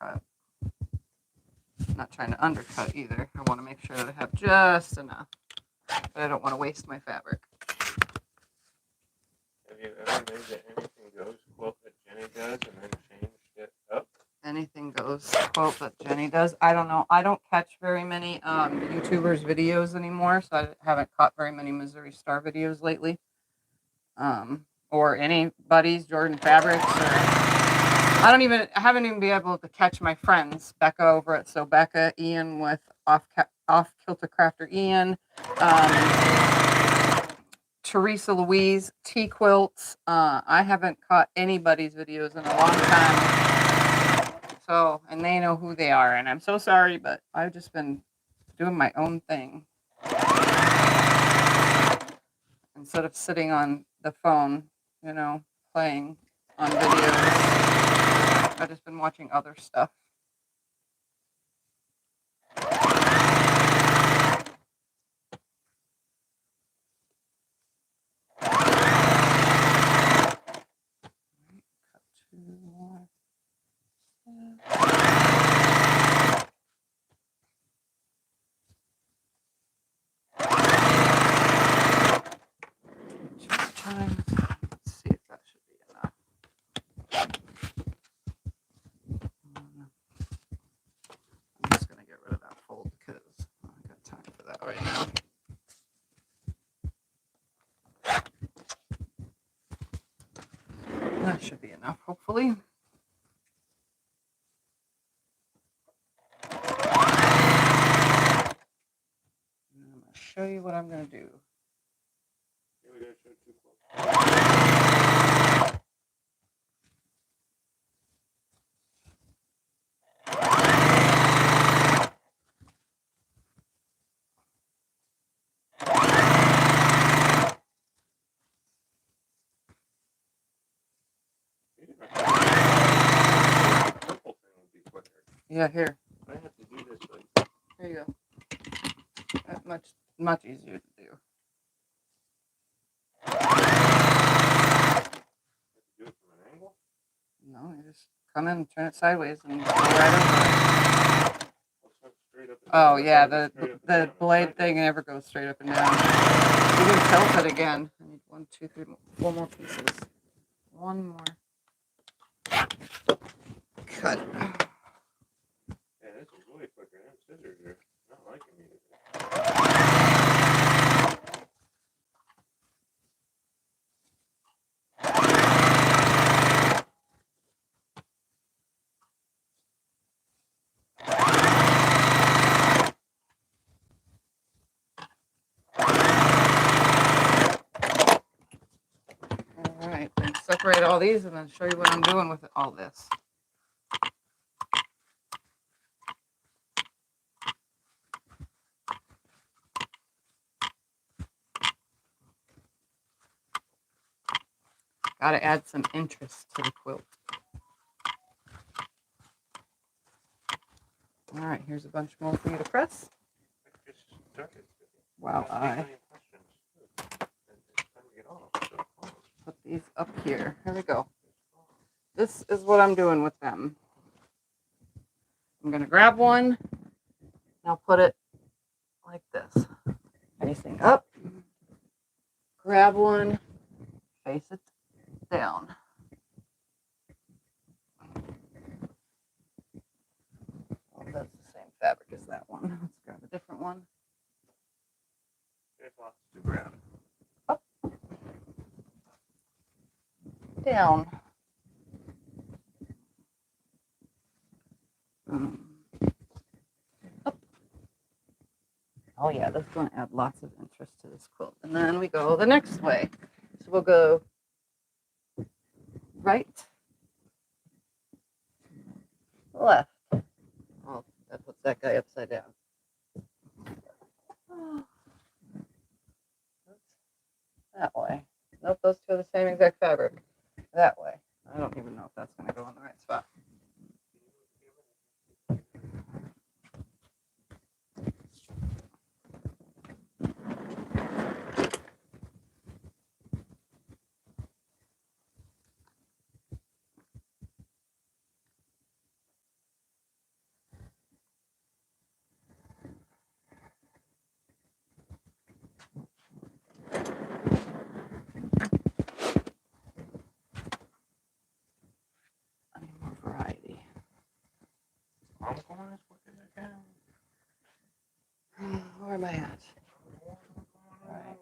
cut. Not trying to undercut either. I want to make sure that I have just enough, but I don't want to waste my fabric.
Have you ever made the anything goes quilt that Jenny does and then changed it up?
Anything goes quote that Jenny does. I don't know. I don't catch very many YouTubers videos anymore, so I haven't caught very many Missouri Star videos lately. Or anybody's Jordan Fabrics, or I haven't even been able to catch my friends Becca over at So Becca, Ian with Off Kilter Crafter Ian, Teresa Louise, T Quilts. I haven't caught anybody's videos in a long time. So, and they know who they are, and I'm so sorry, but I've just been doing my own thing instead of sitting on the phone, playing on videos. I've just been watching other stuff. Cut 2 more. Times. Let's see if that should be enough. I'm just gonna get rid of that fold because I don't got time for that right now. That should be enough, hopefully. I'm gonna show you what I'm gonna do.
Here we go, show 2 quilts. Purple thing would be quicker.
Yeah, here.
I have to do this like.
Here you go. That's much easier to do.
Do it from an angle?
No, you just come in, turn it sideways, and go right over it. Oh yeah, the blade thing never goes straight up and down. You can tilt it again. I need 1, 2, 3, 4 more pieces. 1 more. Cut.
Yeah, this is way quicker. Them scissors are not liking me today.
All right, then separate all these and then show you what I'm doing with all this. Got to add some interest to the quilt. All right, here's a bunch more for you to press. Wow, I put these up here. Here we go. This is what I'm doing with them. I'm going to grab one. And I'll put it like this. Facing up. Grab one. Face it down. Oh, that's the same fabric as that one. Let's grab a different one.
There's lots to grab.
Up. Down. Up. Oh yeah, that's going to add lots of interest to this quilt. And then we go the next way. So we'll go right, left. Oh, that puts that guy upside down. That way. Nope, those two are the same exact fabric. That way. I don't even know if that's going to go in the right spot. I need more variety.
I'm going as quick as I can.
Where am I at? Right.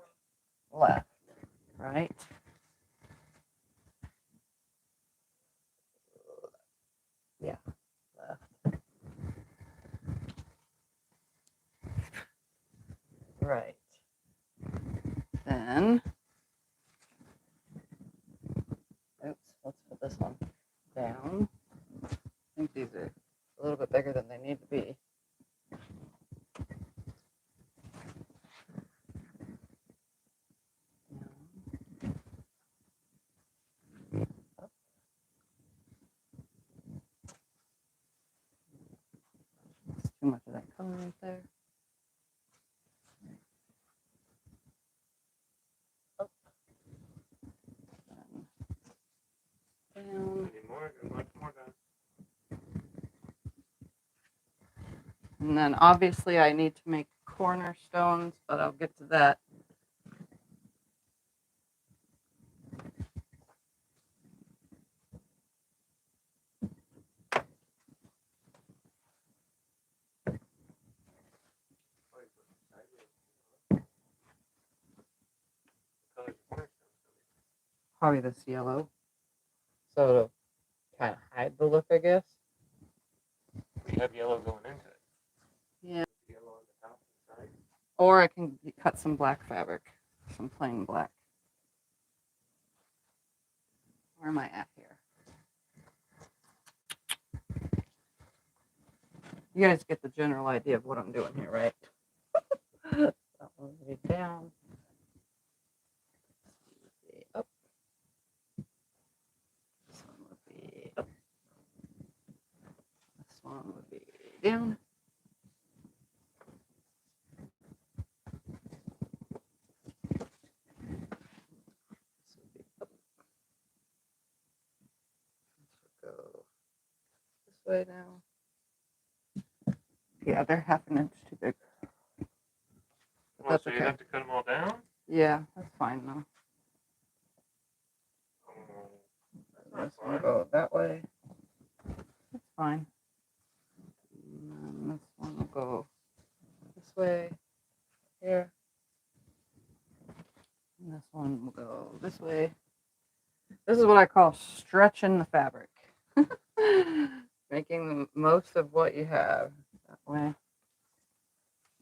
Left. Right. Yeah. Left. Right. Then, oops, let's put this one down. I think these are a little bit bigger than they need to be. Too much of that color right there. Up. Down.
Any more? Much more done.
And then obviously I need to make cornerstones, but I'll get to that. Probably this yellow. So to kind of hide the look, I guess.
We have yellow going into it.
Yeah.
Yellow on the top and side.
Or I can cut some black fabric, some plain black. Where am I at here? You guys get the general idea of what I'm doing here, right? That one would be down. Up. This one would be up. This one would be down. This would be up. This would go this way now. Yeah, they're half an inch too big. But
Well,
that's
so you
okay.
have to cut them all down?
Yeah, that's fine though. This one will go that way. That's fine. And then this one will go this way, here. And this one will go this way. This is what I call stretching the fabric. Making the most of what you have. That way.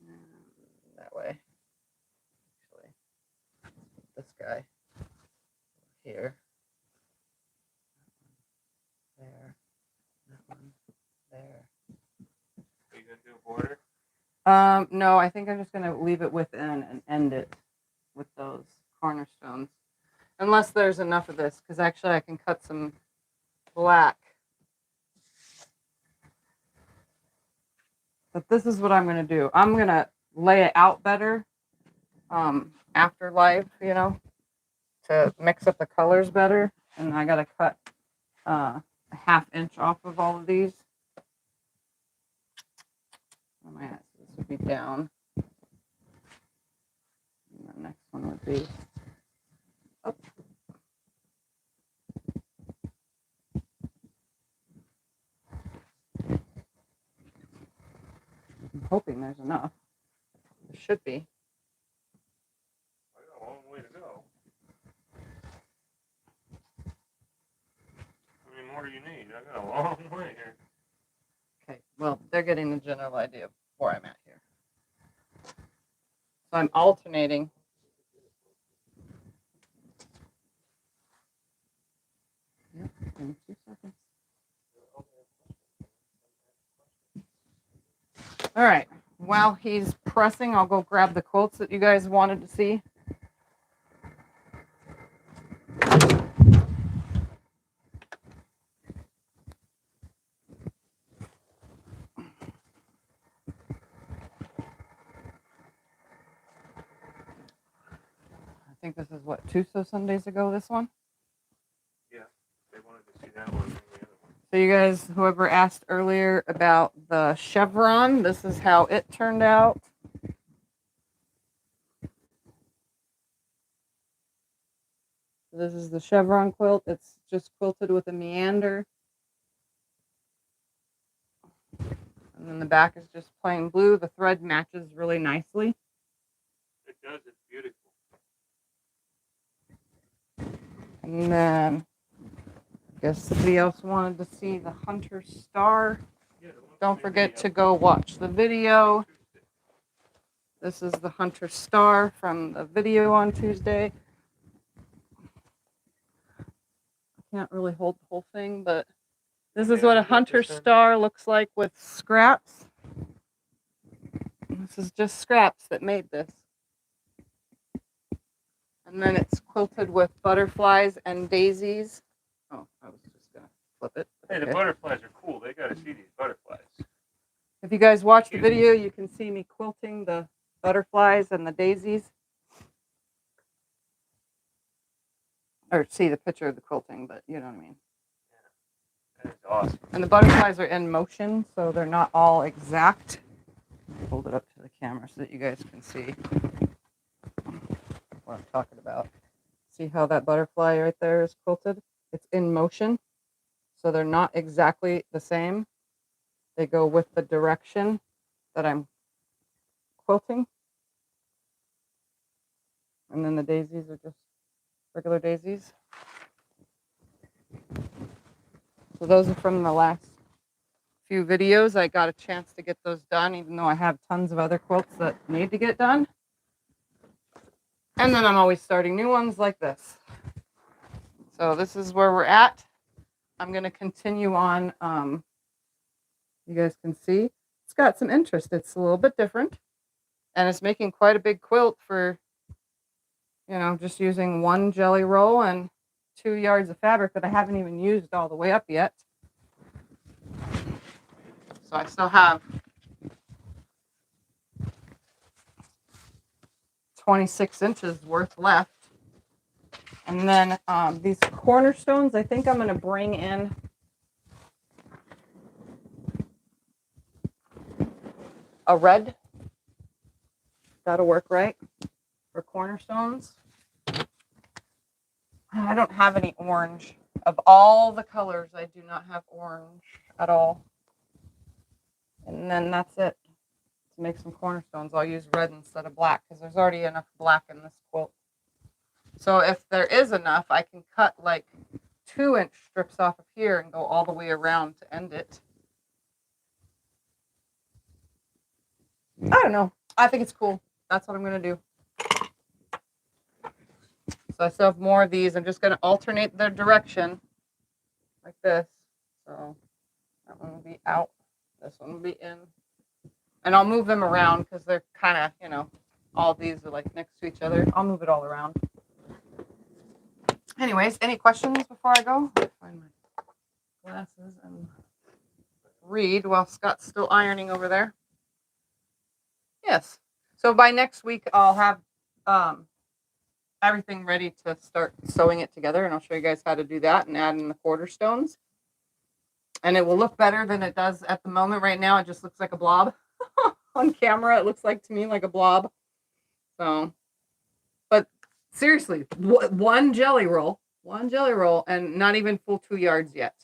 And that way. Actually, this guy here. There. That one. There.
Are you going to do a border?
No, I think I'm just gonna leave it within and end it with those cornerstones. Unless there's enough of this, because actually I can cut some black. But this is what I'm gonna do. I'm gonna lay it out better after live, you know, to mix up the colors better. And I gotta cut a ½ inch off of all of these. Where am I at? This would be down. And the next one would be up. I'm hoping there's enough. There should be.
I got a long way to go. How many more do you need? I got a long way here.
Okay, well, they're getting the general idea of where I'm at here. So I'm alternating. Yep, in 2 seconds. All right. While he's pressing, I'll go grab the quilts that you guys wanted to see. I think this is what, 2 Sundays ago, this one?
Yeah, they wanted to see that one and the other one.
So you guys, whoever asked earlier about the chevron, this is how it turned out. This is the chevron quilt. It's just quilted with a meander. And then the back is just plain blue. The thread matches really nicely.
It does. It's beautiful.
And then I guess somebody else wanted to see the Hunter Star.
Yeah,
Don't forget to go watch the video. This is the Hunter Star from the video on Tuesday. I can't really hold the whole thing, but this is what a Hunter Star looks like with scraps. This is just scraps that made this. And then it's quilted with butterflies and daisies. Oh, I was just going to flip it.
Hey, the butterflies are cool. They got to see these butterflies.
If you guys watch the video, you can see me quilting the butterflies and the daisies. Or see the picture of the quilting, but you know what I mean.
Yeah, that is awesome.
And the butterflies are in motion, so they're not all exact. Hold it up to the camera so that you guys can see what I'm talking about. See how that butterfly right there is quilted? It's in motion, so they're not exactly the same. They go with the direction that I'm quilting. And then the daisies are just regular daisies. So those are from the last few videos. I got a chance to get those done, even though I have tons of other quilts that need to get done. And then I'm always starting new ones like this. So this is where we're at. I'm going to continue on. You guys can see it's got some interest. It's a little bit different. And it's making quite a big quilt for, you know, just using 1 jelly roll and 2 yards of fabric that I haven't even used all the way up yet. So I still have 26 inches worth left. And then these cornerstones, I think I'm going to bring in a red. That'll work, right? For cornerstones. I don't have any orange. Of all the colors, I do not have orange at all. And then that's it. To make some cornerstones, I'll use red instead of black because there's already enough black in this quilt. So if there is enough, I can cut like 2-inch strips off of here and go all the way around to end it. I don't know. I think it's cool. That's what I'm going to do. So I still have more of these. I'm just going to alternate their direction like this. So that one will be out. This one will be in. And I'll move them around because they're kind of, you know, all of these are like next to each other. I'll move it all around. Anyways, any questions before I go? I'll find my glasses and read while Scott's still ironing over there. Yes. So by next week, I'll have everything ready to start sewing it together, and I'll show you guys how to do that and add in the quarter stones. And it will look better than it does at the moment. Right now, it just looks like a blob. On camera, it looks like to me like a blob. So, but seriously, 1 jelly roll, and not even full 2 yards yet.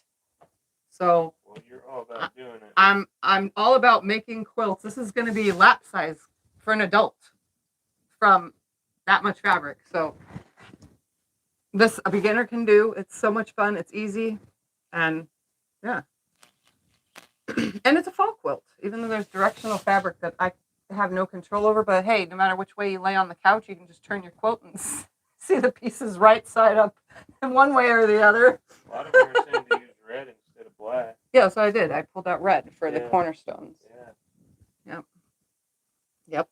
So,
well, you're all about doing it.
I'm all about making quilts. This is going to be lap size for an adult from that much fabric. So, this a beginner can do. It's so much fun. It's easy, and yeah. And it's a fall quilt, even though there's directional fabric that I have no control over. But hey, no matter which way you lay on the couch, you can just turn your quilt and see the pieces right side up in one way or the other.
A lot of them are saying to use red instead of black.
Yeah, so I did. I pulled out red for the cornerstones.
Yeah.
Yep. Yep.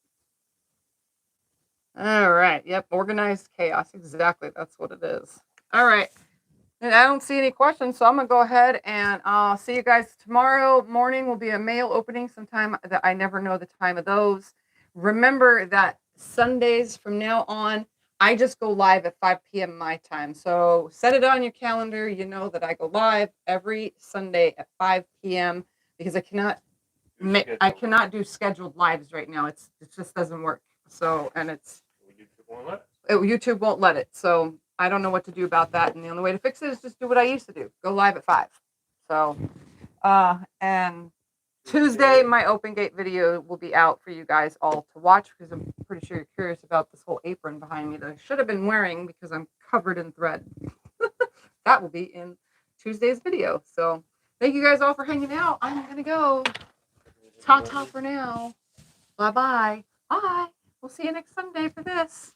All right. Yep. Organized chaos. Exactly. That's what it is. All right. And I don't see any questions, so I'm gonna go ahead and I'll see you guys tomorrow morning. Will be a mail opening sometime that I never know the time of those. Remember that Sundays from now on, I just go live at 5 p.m. my time. So set it on your calendar. You know that I go live every Sunday at 5 p.m. because I cannot do scheduled lives right now. It just doesn't work. So and YouTube won't let it. So I don't know what to do about that. And the only way to fix it is just do what I used to do. Go live at 5. So and Tuesday my open gate video will be out for you guys all to watch because I'm pretty sure you're curious about this whole apron behind me that I should have been wearing because I'm covered in thread. That will be in Tuesday's video. So thank you guys all for hanging out. I'm gonna go. Ta-ta for now. Bye-bye. Bye. We'll see you next Sunday for this.